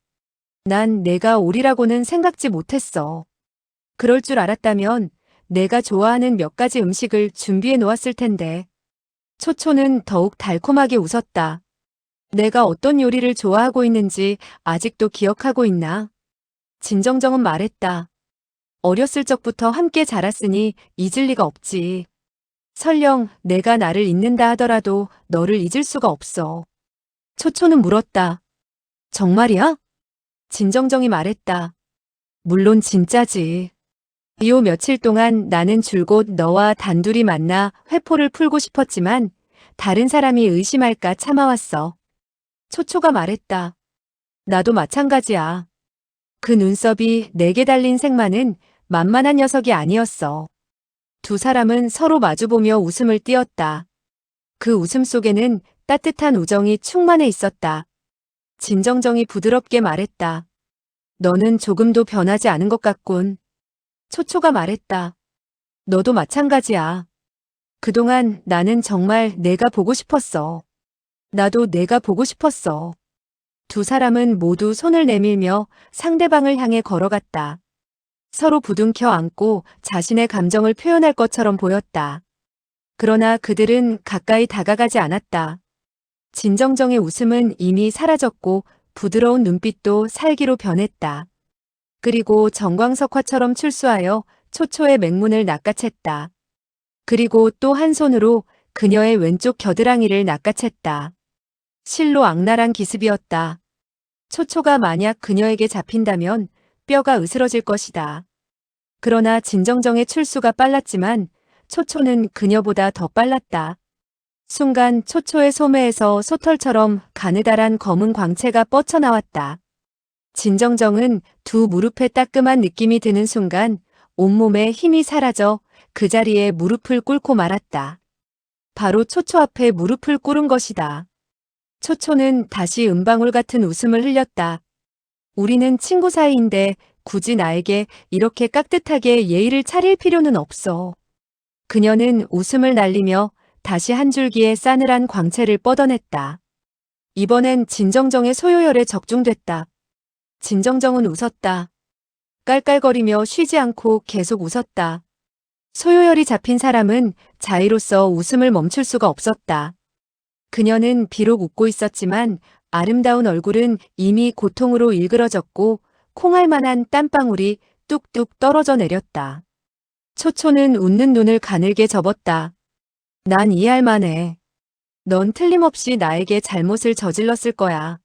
난 내가 오리라고는 생각지 못했어. 그럴 줄 알았다면 내가 좋아하는 몇 가지 음식을 준비해 놓았을 텐데. 초초는 더욱 달콤하게 웃었다. 내가 어떤 요리를 좋아하고 있는지 아직도 기억하고 있나? 진정정은 말했다. 어렸을 적부터 함께 자랐으니 잊을 리가 없지. 설령 내가 나를 잊는다 하더라도 너를 잊을 수가 없어. 초초는 물었다. 정말이야? 진정정이 말했다. 물론 진짜지. 이후 며칠 동안 나는 줄곧 너와 단둘이 만나 회포를 풀고 싶었지만 다른 사람이 의심할까 참아왔어. 초초가 말했다. 나도 마찬가지야. 그 눈썹이 내게 달린 생마는 만만한 녀석이 아니었어. 두 사람은 서로 마주보며 웃음을 띄었다. 그 웃음 속에는 따뜻한 우정이 충만해 있었다. 진정정이 부드럽게 말했다. 너는 조금도 변하지 않은 것 같군. 초초가 말했다. 너도 마찬가지야. 그동안 나는 정말 내가 보고 싶었어. 나도 내가 보고 싶었어. 두 사람은 모두 손을 내밀며 상대방을 향해 걸어갔다. 서로 부둥켜 안고 자신의 감정을 표현할 것처럼 보였다. 그러나 그들은 가까이 다가가지 않았다. 진정정의 웃음은 이미 사라졌고 부드러운 눈빛도 살기로 변했다. 그리고 정광석화처럼 출수하여 초초의 맹문을 낚아챘다. 그리고 또 한 손으로 그녀의 왼쪽 겨드랑이를 낚아챘다. 실로 악랄한 기습이었다. 초초가 만약 그녀에게 잡힌다면 뼈가 으스러질 것이다. 그러나 진정정의 출수가 빨랐지만 초초는 그녀보다 더 빨랐다. 순간 초초의 소매에서 소털처럼 가느다란 검은 광채가 뻗쳐나왔다. 진정정은 두 무릎에 따끔한 느낌이 드는 순간 온몸에 힘이 사라져 그 자리에 무릎을 꿇고 말았다. 바로 초초 앞에 무릎을 꿇은 것이다. 초초는 다시 은방울 같은 웃음을 흘렸다. 우리는 친구 사이인데 굳이 나에게 이렇게 깍듯하게 예의를 차릴 필요는 없어. 그녀는 웃음을 날리며 다시 한 줄기의 싸늘한 광채를 뻗어냈다. 이번엔 진정정의 소요열에 적중됐다. 진정정은 웃었다. 깔깔거리며 쉬지 않고 계속 웃었다. 소요열이 잡힌 사람은 자의로서 웃음을 멈출 수가 없었다. 그녀는 비록 웃고 있었지만 아름다운 얼굴은 이미 고통으로 일그러졌고 콩알만한 땀방울이 뚝뚝 떨어져 내렸다. 초초는 웃는 눈을 가늘게 접었다. 난 이해할 만해. 넌 틀림없이 나에게 잘못을 저질렀을 거야.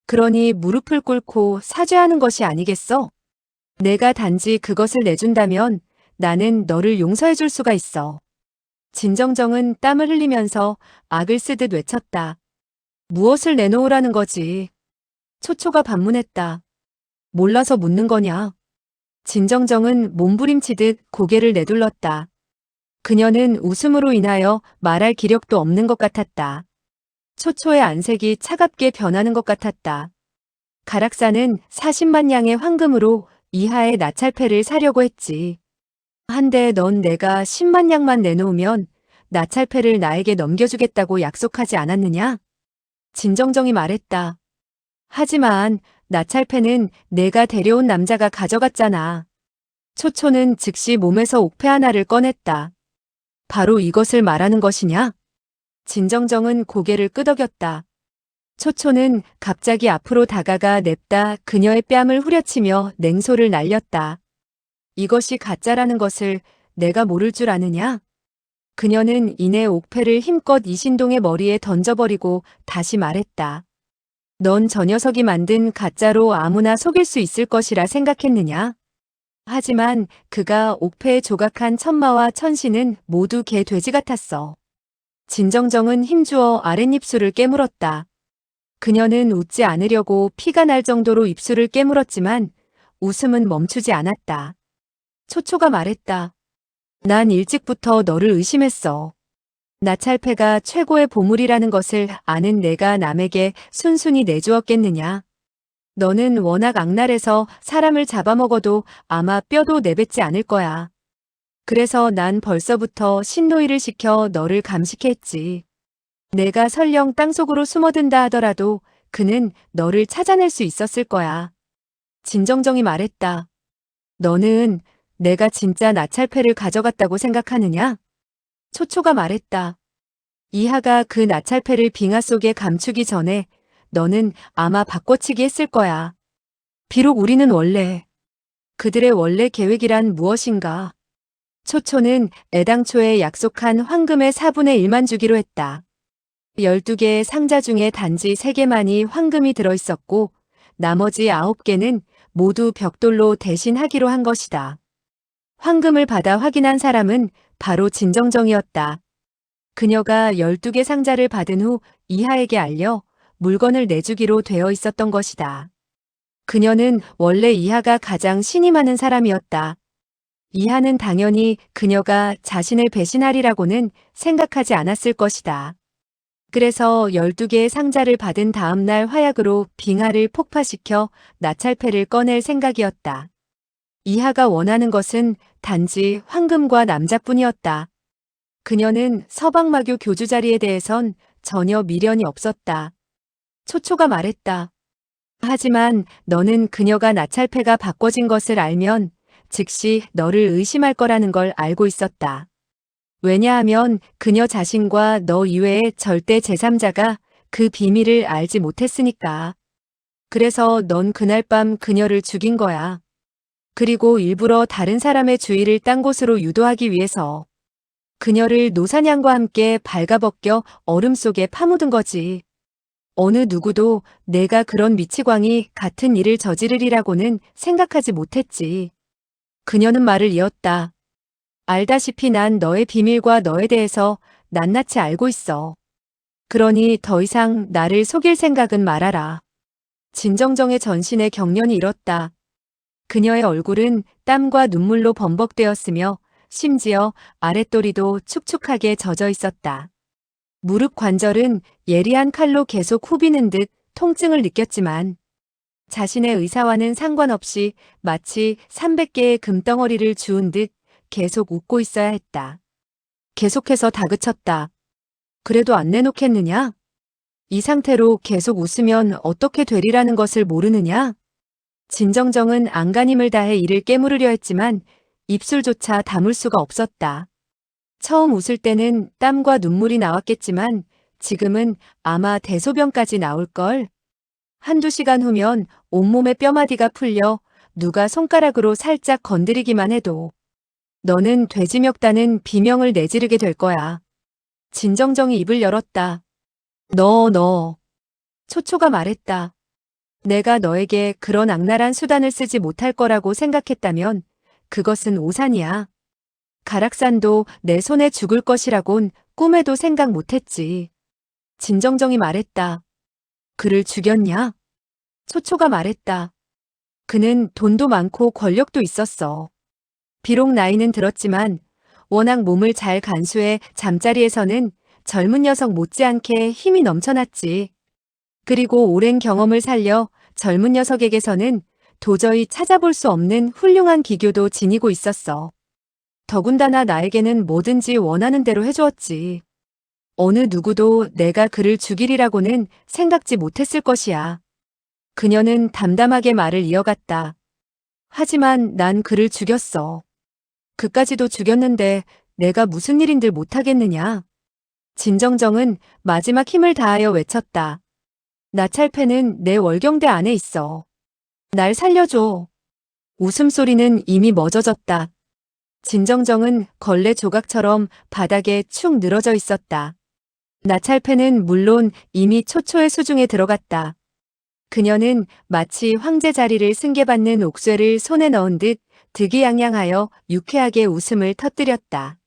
그러니 무릎을 꿇고 사죄하는 것이 아니겠어? 내가 단지 그것을 내준다면 나는 너를 용서해 줄 수가 있어. 진정정은 땀을 흘리면서 악을 쓰듯 외쳤다. 무엇을 내놓으라는 거지? 초초가 반문했다. 몰라서 묻는 거냐? 진정정은 몸부림치듯 고개를 내둘렀다. 그녀는 웃음으로 인하여 말할 기력도 없는 것 같았다. 초초의 안색이 차갑게 변하는 것 같았다. 가락사는 40만 양의 황금으로 이하의 나찰패를 사려고 했지. 한데 넌 내가 10만 양만 내놓으면 나찰패를 나에게 넘겨주겠다고 약속하지 않았느냐? 진정정이 말했다. 하지만 나찰패는 내가 데려온 남자가 가져갔잖아. 초초는 즉시 몸에서 옥패 하나를 꺼냈다. 바로 이것을 말하는 것이냐? 진정정은 고개를 끄덕였다. 초초는 갑자기 앞으로 다가가 냅다 그녀의 뺨을 후려치며 냉소를 날렸다. 이것이 가짜라는 것을 내가 모를 줄 아느냐? 그녀는 이내 옥패를 힘껏 이신동의 머리에 던져버리고 다시 말했다. 넌 저 녀석이 만든 가짜로 아무나 속일 수 있을 것이라 생각했느냐? 하지만 그가 옥패에 조각한 천마와 천신은 모두 개 돼지 같았어. 진정정은 힘주어 아랫입술을 깨물었다. 그녀는 웃지 않으려고 피가 날 정도로 입술을 깨물었지만 웃음은 멈추지 않았다. 초초가 말했다. 난 일찍부터 너를 의심했어. 나찰패가 최고의 보물이라는 것을 아는 내가 남에게 순순히 내주었겠느냐. 너는 워낙 악랄해서 사람을 잡아먹어도 아마 뼈도 내뱉지 않을 거야. 그래서 난 벌써부터 신노이를 시켜 너를 감식했지. 내가 설령 땅속으로 숨어든다 하더라도 그는 너를 찾아낼 수 있었을 거야. 진정정이 말했다. 너는 내가 진짜 나찰패를 가져갔다고 생각하느냐? 초초가 말했다. 이하가 그 나찰패를 빙하 속에 감추기 전에 너는 아마 바꿔치기 했을 거야. 비록 우리는 원래 그들의 원래 계획이란 무엇인가? 초초는 애당초에 약속한 황금의 4분의 1만 주기로 했다. 12개의 상자 중에 단지 3개만이 황금이 들어있었고 나머지 9개는 모두 벽돌로 대신하기로 한 것이다. 황금을 받아 확인한 사람은 바로 진정정이었다. 그녀가 12개 상자를 받은 후 이하에게 알려 물건을 내주기로 되어 있었던 것이다. 그녀는 원래 이하가 가장 신이 많은 사람이었다. 이하는 당연히 그녀가 자신을 배신하리라고는 생각하지 않았을 것이다. 그래서 12개의 상자를 받은 다음 날 화약으로 빙하를 폭파시켜 나찰패를 꺼낼 생각이었다. 이하가 원하는 것은 단지 황금과 남자뿐이었다. 그녀는 서방마교 교주 자리에 대해선 전혀 미련이 없었다. 초초가 말했다. 하지만 너는 그녀가 나찰패가 바꿔진 것을 알면 즉시 너를 의심할 거라는 걸 알고 있었다. 왜냐하면 그녀 자신과 너 이외의 절대 제3자가 그 비밀을 알지 못했으니까. 그래서 넌 그날 밤 그녀를 죽인 거야. 그리고 일부러 다른 사람의 주의를 딴 곳으로 유도하기 위해서 그녀를 노사냥과 함께 발가벗겨 얼음 속에 파묻은 거지. 어느 누구도 내가 그런 미치광이 같은 일을 저지르리라고는 생각하지 못했지. 그녀는 말을 이었다. 알다시피 난 너의 비밀과 너에 대해서 낱낱이 알고 있어. 그러니 더 이상 나를 속일 생각은 말아라. 진정정의 전신에 경련이 일었다. 그녀의 얼굴은 땀과 눈물로 범벅되었으며 심지어 아랫도리도 축축하게 젖어 있었다. 무릎 관절은 예리한 칼로 계속 후비는 듯 통증을 느꼈지만 자신의 의사와는 상관없이 마치 300개의 금덩어리를 주운 듯 계속 웃고 있어야 했다. 계속해서 다그쳤다. 그래도 안 내놓겠느냐? 이 상태로 계속 웃으면 어떻게 되리라는 것을 모르느냐? 진정정은 안간힘을 다해 이를 깨물으려 했지만 입술조차 다물 수가 없었다. 처음 웃을 때는 땀과 눈물이 나왔겠지만 지금은 아마 대소변까지 나올걸. 한두 시간 후면 온몸의 뼈마디가 풀려 누가 손가락으로 살짝 건드리기만 해도 너는 돼지멱다는 비명을 내지르게 될 거야. 진정정이 입을 열었다. 너. 초초가 말했다. 내가 너에게 그런 악랄한 수단을 쓰지 못할 거라고 생각했다면 그것은 오산이야. 가락산도 내 손에 죽을 것이라곤 꿈에도 생각 못했지. 진정정이 말했다. 그를 죽였냐? 초초가 말했다. 그는 돈도 많고 권력도 있었어. 비록 나이는 들었지만 워낙 몸을 잘 간수해 잠자리에서는 젊은 녀석 못지않게 힘이 넘쳐났지. 그리고 오랜 경험을 살려 젊은 녀석에게서는 도저히 찾아볼 수 없는 훌륭한 기교도 지니고 있었어. 더군다나 나에게는 뭐든지 원하는 대로 해주었지. 어느 누구도 내가 그를 죽이리라고는 생각지 못했을 것이야. 그녀는 담담하게 말을 이어갔다. 하지만 난 그를 죽였어. 그까지도 죽였는데 내가 무슨 일인들 못하겠느냐. 진정정은 마지막 힘을 다하여 외쳤다. 나찰패는 내 월경대 안에 있어. 날 살려줘. 웃음소리는 이미 멎어졌다. 진정정은 걸레 조각처럼 바닥에 축 늘어져 있었다. 나찰패는 물론 이미 초초의 수중에 들어갔다. 그녀는 마치 황제 자리를 승계받는 옥쇠를 손에 넣은 듯 득이양양하여 유쾌하게 웃음을 터뜨렸다.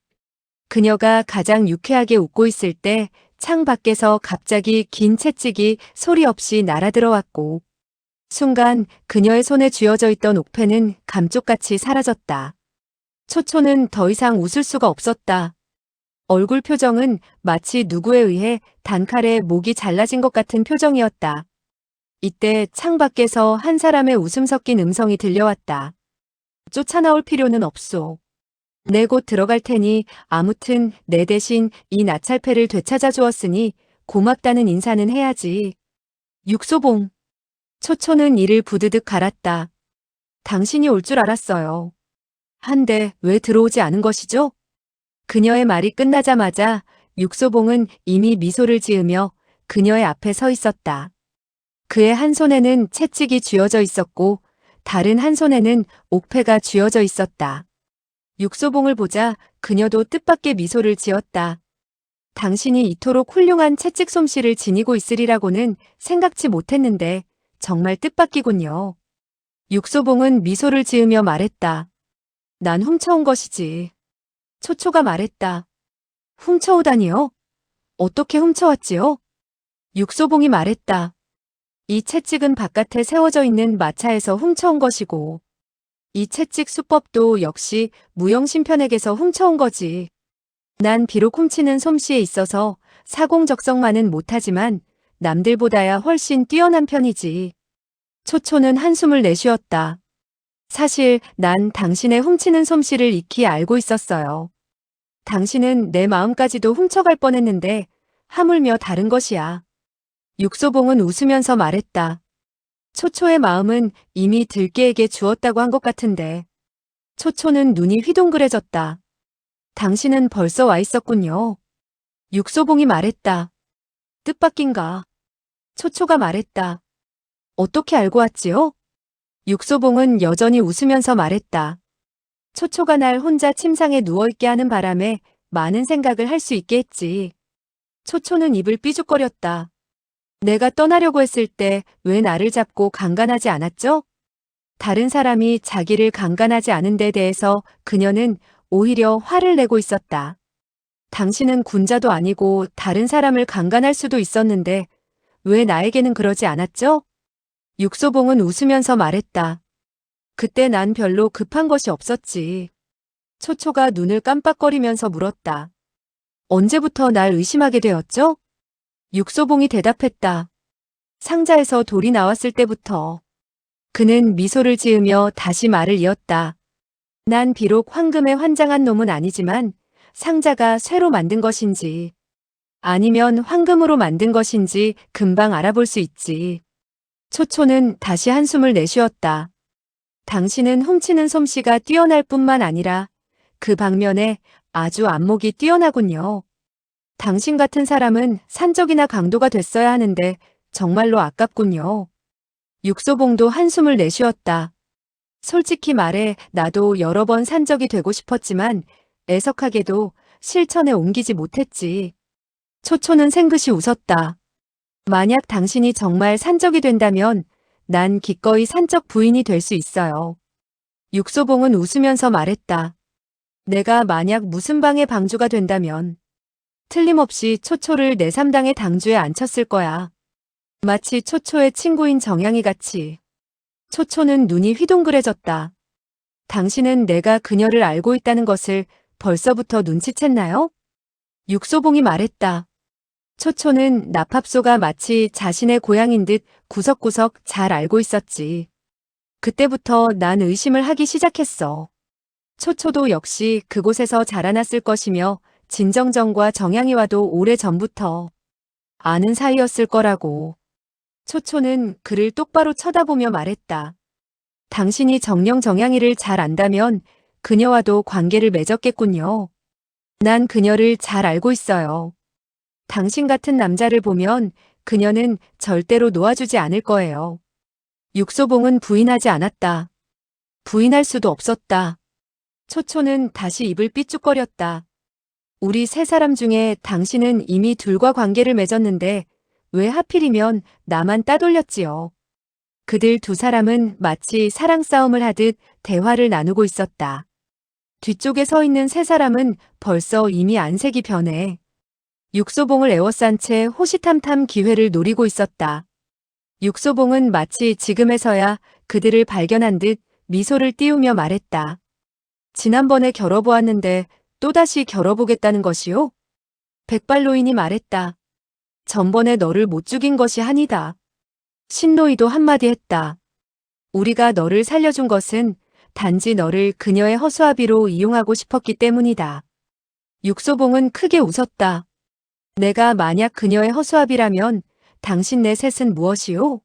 그녀가 가장 유쾌하게 웃고 있을 때 창 밖에서 갑자기 긴 채찍이 소리 없이 날아들어왔고 순간 그녀의 손에 쥐어져 있던 옥패는 감쪽같이 사라졌다. 초초는 더 이상 웃을 수가 없었다. 얼굴 표정은 마치 누구에 의해 단칼에 목이 잘라진 것 같은 표정이었다. 이때 창 밖에서 한 사람의 웃음 섞인 음성이 들려왔다. 쫓아나올 필요는 없소. 내 곧 들어갈 테니 아무튼 내 대신 이 나찰패를 되찾아 주었으니 고맙다는 인사는 해야지. 육소봉. 초초는 이를 부드득 갈았다. 당신이 올 줄 알았어요. 한데 왜 들어오지 않은 것이죠? 그녀의 말이 끝나자마자 육소봉은 이미 미소를 지으며 그녀의 앞에 서 있었다. 그의 한 손에는 채찍이 쥐어져 있었고 다른 한 손에는 옥패가 쥐어져 있었다. 육소봉을 보자 그녀도 뜻밖의 미소를 지었다. 당신이 이토록 훌륭한 채찍 솜씨를 지니고 있으리라고는 생각지 못했는데 정말 뜻밖이군요. 육소봉은 미소를 지으며 말했다. 난 훔쳐온 것이지. 초초가 말했다. 훔쳐오다니요? 어떻게 훔쳐왔지요? 육소봉이 말했다. 이 채찍은 바깥에 세워져 있는 마차에서 훔쳐온 것이고 이 채찍 수법도 역시 무용신편에게서 훔쳐온 거지. 난 비록 훔치는 솜씨에 있어서 사공적성만은 못하지만 남들보다야 훨씬 뛰어난 편이지. 초초는 한숨을 내쉬었다. 사실 난 당신의 훔치는 솜씨를 익히 알고 있었어요. 당신은 내 마음까지도 훔쳐갈 뻔했는데 하물며 다른 것이야. 육소봉은 웃으면서 말했다. 초초의 마음은 이미 들깨에게 주었다고 한 것 같은데. 초초는 눈이 휘둥그레졌다. 당신은 벌써 와 있었군요. 육소봉이 말했다. 뜻밖인가? 초초가 말했다. 어떻게 알고 왔지요? 육소봉은 여전히 웃으면서 말했다. 초초가 날 혼자 침상에 누워있게 하는 바람에 많은 생각을 할 수 있게 했지. 초초는 입을 삐죽거렸다. 내가 떠나려고 했을 때 왜 나를 잡고 강간하지 않았죠? 다른 사람이 자기를 강간하지 않은 데 대해서 그녀는 오히려 화를 내고 있었다. 당신은 군자도 아니고 다른 사람을 강간할 수도 있었는데 왜 나에게는 그러지 않았죠? 육소봉은 웃으면서 말했다. 그때 난 별로 급한 것이 없었지. 초초가 눈을 깜빡거리면서 물었다. 언제부터 날 의심하게 되었죠? 육소봉이 대답했다. 상자에서 돌이 나왔을 때부터. 그는 미소를 지으며 다시 말을 이었다. 난 비록 황금에 환장한 놈은 아니지만 상자가 쇠로 만든 것인지 아니면 황금으로 만든 것인지 금방 알아볼 수 있지. 초초는 다시 한숨을 내쉬었다. 당신은 훔치는 솜씨가 뛰어날 뿐만 아니라 그 방면에 아주 안목이 뛰어나군요. 당신 같은 사람은 산적이나 강도가 됐어야 하는데 정말로 아깝군요. 육소봉도 한숨을 내쉬었다. 솔직히 말해 나도 여러 번 산적이 되고 싶었지만 애석하게도 실천에 옮기지 못했지. 초초는 생긋이 웃었다. 만약 당신이 정말 산적이 된다면 난 기꺼이 산적 부인이 될 수 있어요. 육소봉은 웃으면서 말했다. 내가 만약 무슨 방의 방주가 된다면 틀림없이 초초를 내3당의 당주에 앉혔을 거야. 마치 초초의 친구인 정양이 같이. 초초는 눈이 휘둥그레졌다. 당신은 내가 그녀를 알고 있다는 것을 벌써부터 눈치챘나요? 육소봉이 말했다. 초초는 나팝소가 마치 자신의 고향인 듯 구석구석 잘 알고 있었지. 그때부터 난 의심을 하기 시작했어. 초초도 역시 그곳에서 자라났을 것이며 진정정과 정양이와도 오래전부터 아는 사이였을 거라고. 초초는 그를 똑바로 쳐다보며 말했다. 당신이 정령 정양이를 잘 안다면 그녀와도 관계를 맺었겠군요. 난 그녀를 잘 알고 있어요. 당신 같은 남자를 보면 그녀는 절대로 놓아주지 않을 거예요. 육소봉은 부인하지 않았다. 부인할 수도 없었다. 초초는 다시 입을 삐죽거렸다. 우리 세 사람 중에 당신은 이미 둘과 관계를 맺었는데 왜 하필이면 나만 따돌렸지요. 그들 두 사람은 마치 사랑 싸움을 하듯 대화를 나누고 있었다. 뒤쪽에 서 있는 세 사람은 벌써 이미 안색이 변해 육소봉을 에워싼 채 호시탐탐 기회를 노리고 있었다. 육소봉은 마치 지금에서야 그들을 발견한 듯 미소를 띄우며 말했다. 지난번에 겨뤄보았는데 또다시 겨뤄보겠다는 것이요? 백발노인이 말했다. 전번에 너를 못 죽인 것이 한이다. 신노이도 한마디 했다. 우리가 너를 살려준 것은 단지 너를 그녀의 허수아비로 이용하고 싶었기 때문이다. 육소봉은 크게 웃었다. 내가 만약 그녀의 허수아비라면 당신 내 셋은 무엇이요?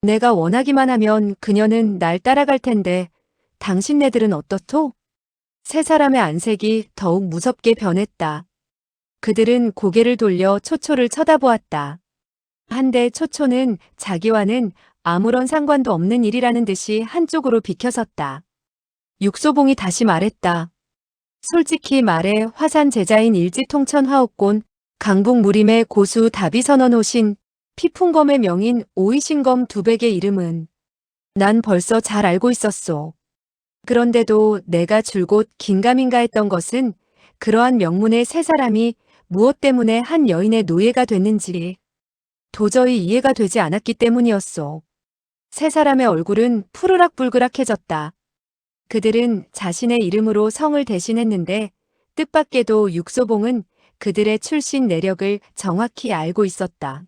내가 원하기만 하면 그녀는 날 따라갈 텐데 당신네들은 어떻소? 세 사람의 안색이 더욱 무섭게 변했다. 그들은 고개를 돌려 초초를 쳐다보았다. 한데 초초는 자기와는 아무런 상관도 없는 일이라는 듯이 한쪽으로 비켜섰다. 육소봉이 다시 말했다. 솔직히 말해 화산 제자인 일지통천 화옥곤 강북무림의 고수 다비선언 오신 피풍검의 명인 오이신검 두백의 이름은 난 벌써 잘 알고 있었소. 그런데도 내가 줄곧 긴가민가 했던 것은 그러한 명문의 세 사람이 무엇 때문에 한 여인의 노예가 됐는지 도저히 이해가 되지 않았기 때문이었소. 세 사람의 얼굴은 푸르락불그락해졌다. 그들은 자신의 이름으로 성을 대신했는데 뜻밖에도 육소봉은 그들의 출신 내력을 정확히 알고 있었다.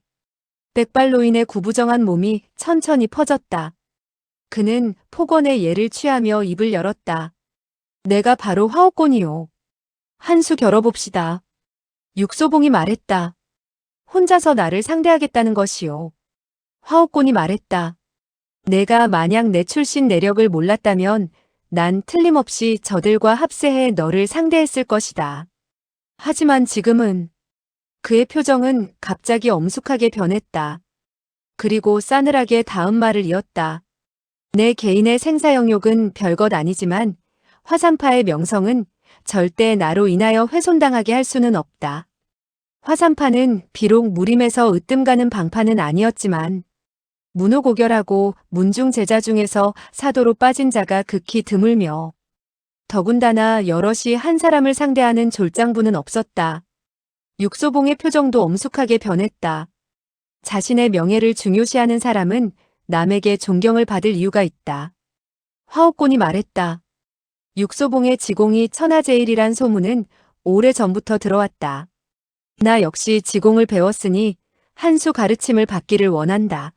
백발노인의 구부정한 몸이 천천히 퍼졌다. 그는 폭언의 예를 취하며 입을 열었다. 내가 바로 화옥곤이요. 한 수 겨뤄봅시다. 육소봉이 말했다. 혼자서 나를 상대하겠다는 것이요. 화옥곤이 말했다. 내가 만약 내 출신 내력을 몰랐다면 난 틀림없이 저들과 합세해 너를 상대했을 것이다. 하지만 지금은 그의 표정은 갑자기 엄숙하게 변했다. 그리고 싸늘하게 다음 말을 이었다. 내 개인의 생사 영욕은 별것 아니지만 화산파의 명성은 절대 나로 인하여 훼손당하게 할 수는 없다. 화산파는 비록 무림에서 으뜸가는 방파는 아니었지만 문호고결하고 문중 제자 중에서 사도로 빠진 자가 극히 드물며 더군다나 여럿이 한 사람을 상대하는 졸장부는 없었다. 육소봉의 표정도 엄숙하게 변했다. 자신의 명예를 중요시하는 사람은 남에게 존경을 받을 이유가 있다. 화옥곤이 말했다. 육소봉의 지공이 천하제일이란 소문은 오래전부터 들어왔다. 나 역시 지공을 배웠으니 한 수 가르침을 받기를 원한다.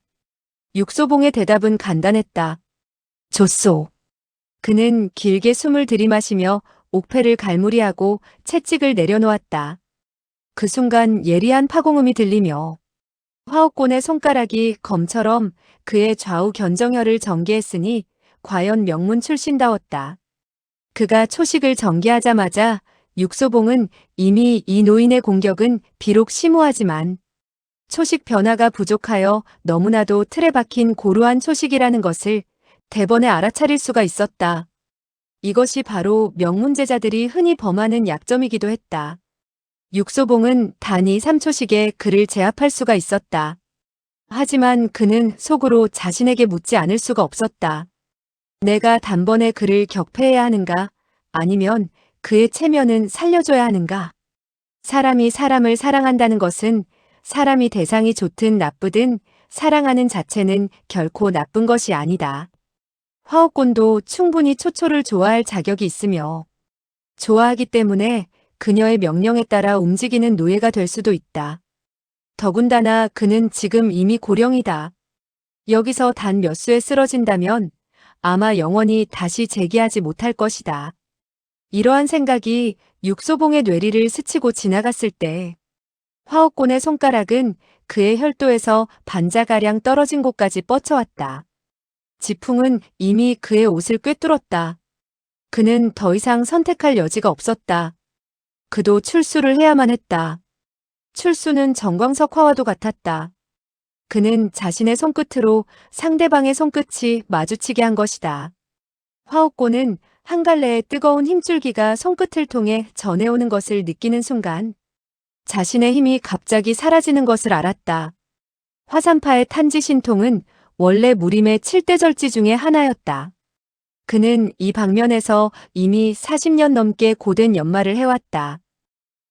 육소봉의 대답은 간단했다. 좋소. 그는 길게 숨을 들이마시며 옥패를 갈무리하고 채찍을 내려놓았다. 그 순간 예리한 파공음이 들리며 화옥곤의 손가락이 검처럼 그의 좌우 견정혈을 전개했으니 과연 명문 출신다웠다. 그가 초식을 전개하자마자 육소봉은 이미 이 노인의 공격은 비록 심오하지만 초식 변화가 부족하여 너무나도 틀에 박힌 고루한 초식이라는 것을 대번에 알아차릴 수가 있었다. 이것이 바로 명문제자들이 흔히 범하는 약점이기도 했다. 육소봉은 단이 3초씩에 그를 제압할 수가 있었다. 하지만 그는 속으로 자신에게 묻지 않을 수가 없었다. 내가 단번에 그를 격패해야 하는가? 아니면 그의 체면은 살려줘야 하는가? 사람이 사람을 사랑한다는 것은 사람이 대상이 좋든 나쁘든 사랑하는 자체는 결코 나쁜 것이 아니다. 화옥곤도 충분히 초초를 좋아할 자격이 있으며 좋아하기 때문에 그녀의 명령에 따라 움직이는 노예가 될 수도 있다. 더군다나 그는 지금 이미 고령이다. 여기서 단 몇 수에 쓰러진다면 아마 영원히 다시 재기하지 못할 것이다. 이러한 생각이 육소봉의 뇌리를 스치고 지나갔을 때 화옥곤의 손가락은 그의 혈도에서 반자가량 떨어진 곳까지 뻗쳐왔다. 지풍은 이미 그의 옷을 꿰뚫었다. 그는 더 이상 선택할 여지가 없었다. 그도 출수를 해야만 했다. 출수는 정광석화와도 같았다. 그는 자신의 손끝으로 상대방의 손끝이 마주치게 한 것이다. 화옥곤은 한 갈래의 뜨거운 힘줄기가 손끝을 통해 전해오는 것을 느끼는 순간 자신의 힘이 갑자기 사라지는 것을 알았다. 화산파의 탄지신통은 원래 무림의 7대 절지 중에 하나였다. 그는 이 방면에서 이미 40년 넘게 고된 연말을 해왔다.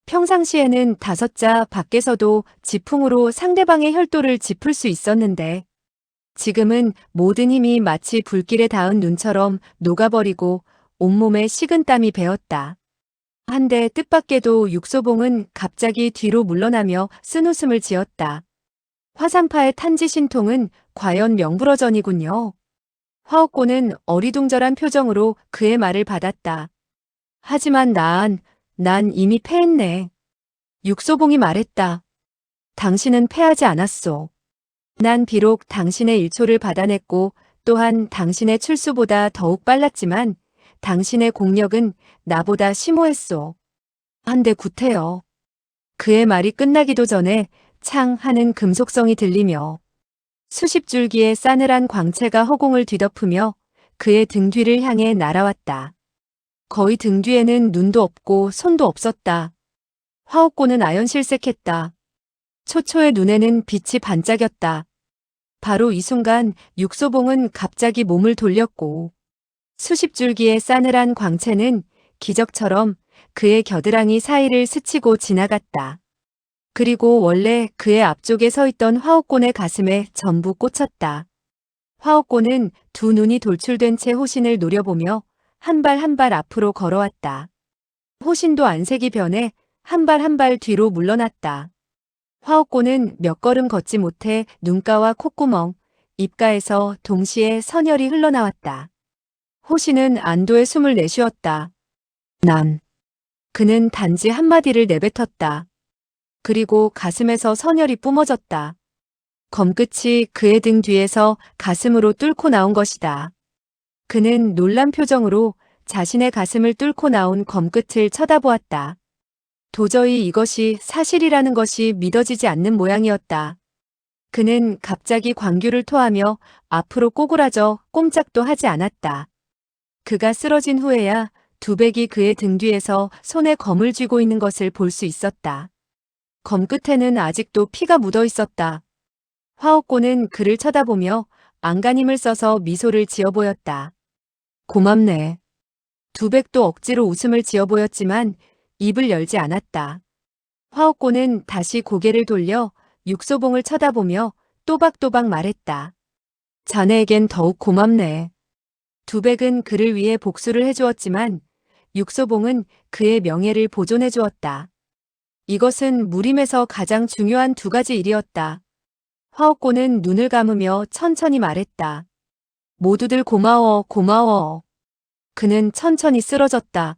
평상시에는 5자 밖에서도 지풍으로 상대방의 혈도를 짚을 수 있었는데 지금은 모든 힘이 마치 불길에 닿은 눈처럼 녹아버리고 온몸에 식은땀이 배었다. 한데 뜻밖에도 육소봉은 갑자기 뒤로 물러나며 쓴웃음을 지었다. 화산파의 탄지 신통은 과연 명불허전이군요. 화옥고는 어리둥절한 표정으로 그의 말을 받았다. 하지만 난 이미 패했네. 육소봉이 말했다. 당신은 패하지 않았소. 난 비록 당신의 일초를 받아냈고 또한 당신의 출수보다 더욱 빨랐지만 당신의 공력은 나보다 심오했소. 한데 구태여. 그의 말이 끝나기도 전에 창 하는 금속성이 들리며 수십 줄기의 싸늘한 광채가 허공을 뒤덮으며 그의 등 뒤를 향해 날아왔다. 거의 등 뒤에는 눈도 없고 손도 없었다. 화옥고는 아연실색했다. 초초의 눈에는 빛이 반짝였다. 바로 이 순간 육소봉은 갑자기 몸을 돌렸고 수십 줄기의 싸늘한 광채는 기적처럼 그의 겨드랑이 사이를 스치고 지나갔다. 그리고 원래 그의 앞쪽에 서 있던 화옥곤의 가슴에 전부 꽂혔다. 화옥곤은 두 눈이 돌출된 채 호신을 노려보며 한 발 한 발 앞으로 걸어왔다. 호신도 안색이 변해 한 발 한 발 뒤로 물러났다. 화옥곤은 몇 걸음 걷지 못해 눈가와 콧구멍, 입가에서 동시에 선혈이 흘러나왔다. 호신은 안도의 숨을 내쉬었다. 그는 단지 한마디를 내뱉었다. 그리고 가슴에서 선혈이 뿜어졌다. 검끝이 그의 등 뒤에서 가슴으로 뚫고 나온 것이다. 그는 놀란 표정으로 자신의 가슴을 뚫고 나온 검끝을 쳐다보았다. 도저히 이것이 사실이라는 것이 믿어지지 않는 모양이었다. 그는 갑자기 광규를 토하며 앞으로 꼬꾸라져 꼼짝도 하지 않았다. 그가 쓰러진 후에야 두백이 그의 등 뒤에서 손에 검을 쥐고 있는 것을 볼 수 있었다. 검 끝에는 아직도 피가 묻어 있었다. 화옥고는 그를 쳐다보며 안간힘을 써서 미소를 지어 보였다. 고맙네. 두백도 억지로 웃음을 지어 보였지만 입을 열지 않았다. 화옥고는 다시 고개를 돌려 육소봉을 쳐다보며 또박또박 말했다. 자네에겐 더욱 고맙네. 두백은 그를 위해 복수를 해주었지만 육소봉은 그의 명예를 보존해 주었다. 이것은 무림에서 가장 중요한 두 가지 일이었다. 화옥고는 눈을 감으며 천천히 말했다. 모두들 고마워, 고마워. 그는 천천히 쓰러졌다.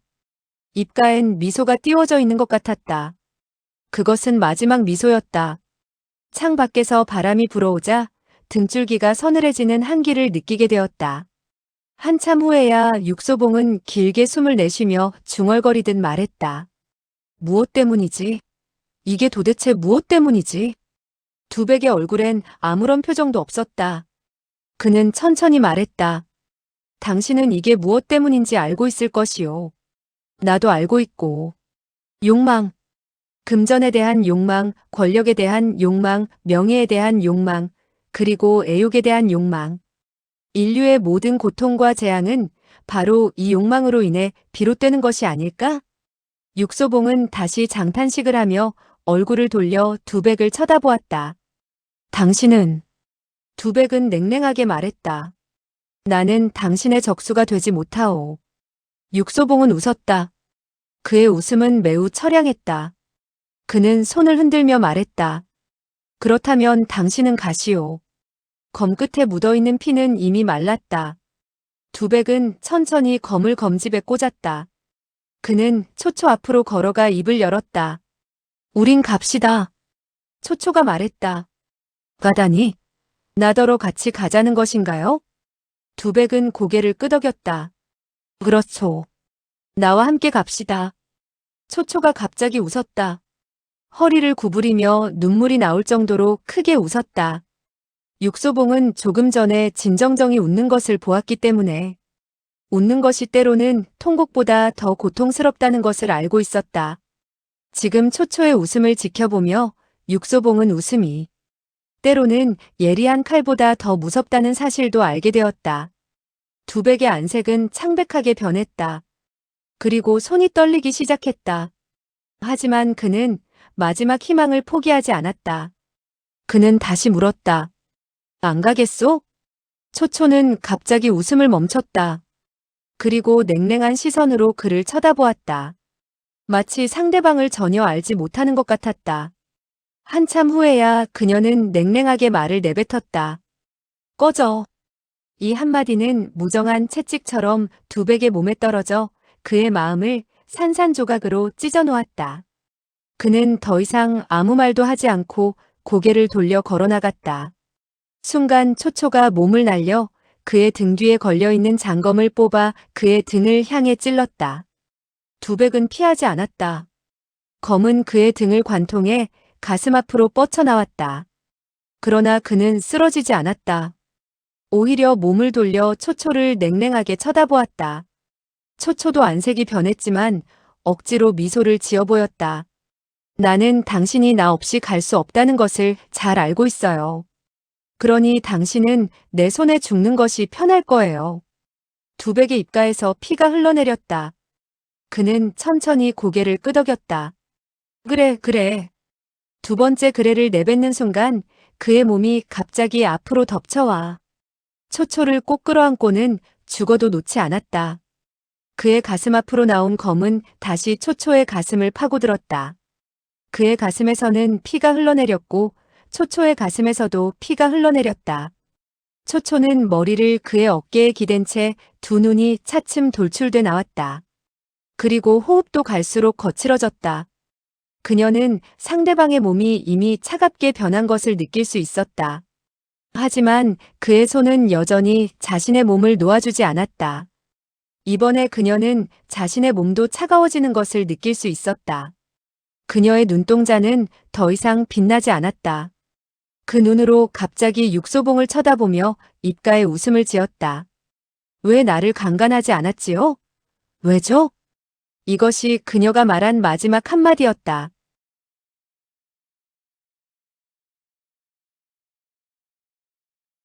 입가엔 미소가 띄워져 있는 것 같았다. 그것은 마지막 미소였다. 창 밖에서 바람이 불어오자 등줄기가 서늘해지는 한기를 느끼게 되었다. 한참 후에야 육소봉은 길게 숨을 내쉬며 중얼거리듯 말했다. 무엇 때문이지? 이게 도대체 무엇 때문이지? 두백의 얼굴엔 아무런 표정도 없었다. 그는 천천히 말했다. 당신은 이게 무엇 때문인지 알고 있을 것이요. 나도 알고 있고. 욕망. 금전에 대한 욕망, 권력에 대한 욕망, 명예에 대한 욕망, 그리고 애욕에 대한 욕망. 인류의 모든 고통과 재앙은 바로 이 욕망으로 인해 비롯되는 것이 아닐까? 육소봉은 다시 장탄식을 하며 얼굴을 돌려 두백을 쳐다보았다. 당신은? 두백은 냉랭하게 말했다. 나는 당신의 적수가 되지 못하오. 육소봉은 웃었다. 그의 웃음은 매우 처량했다. 그는 손을 흔들며 말했다. 그렇다면 당신은 가시오. 검끝에 묻어있는 피는 이미 말랐다. 두백은 천천히 검을 검집에 꽂았다. 그는 초초 앞으로 걸어가 입을 열었다. 우린 갑시다. 초초가 말했다. 가다니? 나더러 같이 가자는 것인가요? 두백은 고개를 끄덕였다. 그렇소. 나와 함께 갑시다. 초초가 갑자기 웃었다. 허리를 구부리며 눈물이 나올 정도로 크게 웃었다. 육소봉은 조금 전에 진정정이 웃는 것을 보았기 때문에 웃는 것이 때로는 통곡보다 더 고통스럽다는 것을 알고 있었다. 지금 초초의 웃음을 지켜보며 육소봉은 웃음이 때로는 예리한 칼보다 더 무섭다는 사실도 알게 되었다. 두백의 안색은 창백하게 변했다. 그리고 손이 떨리기 시작했다. 하지만 그는 마지막 희망을 포기하지 않았다. 그는 다시 물었다. 안 가겠소? 초초는 갑자기 웃음을 멈췄다. 그리고 냉랭한 시선으로 그를 쳐다보았다. 마치 상대방을 전혀 알지 못하는 것 같았다. 한참 후에야 그녀는 냉랭하게 말을 내뱉었다. 꺼져. 이 한마디는 무정한 채찍처럼 두백의 몸에 떨어져 그의 마음을 산산조각으로 찢어 놓았다. 그는 더 이상 아무 말도 하지 않고 고개를 돌려 걸어나갔다. 순간 초초가 몸을 날려 그의 등 뒤에 걸려있는 장검을 뽑아 그의 등을 향해 찔렀다. 두백은 피하지 않았다. 검은 그의 등을 관통해 가슴 앞으로 뻗쳐나왔다. 그러나 그는 쓰러지지 않았다. 오히려 몸을 돌려 초초를 냉랭하게 쳐다보았다. 초초도 안색이 변했지만 억지로 미소를 지어 보였다. 나는 당신이 나 없이 갈 수 없다는 것을 잘 알고 있어요. 그러니 당신은 내 손에 죽는 것이 편할 거예요. 두백의 입가에서 피가 흘러내렸다. 그는 천천히 고개를 끄덕였다. 그래, 그래. 두 번째 그래를 내뱉는 순간 그의 몸이 갑자기 앞으로 덮쳐와. 초초를 꼭 끌어안고는 죽어도 놓지 않았다. 그의 가슴 앞으로 나온 검은 다시 초초의 가슴을 파고들었다. 그의 가슴에서는 피가 흘러내렸고 초초의 가슴에서도 피가 흘러내렸다. 초초는 머리를 그의 어깨에 기댄 채 두 눈이 차츰 돌출돼 나왔다. 그리고 호흡도 갈수록 거칠어졌다. 그녀는 상대방의 몸이 이미 차갑게 변한 것을 느낄 수 있었다. 하지만 그의 손은 여전히 자신의 몸을 놓아주지 않았다. 이번에 그녀는 자신의 몸도 차가워지는 것을 느낄 수 있었다. 그녀의 눈동자는 더 이상 빛나지 않았다. 그 눈으로 갑자기 육소봉을 쳐다보며 입가에 웃음을 지었다. 왜 나를 강간하지 않았지요? 왜죠? 이것이 그녀가 말한 마지막 한마디였다.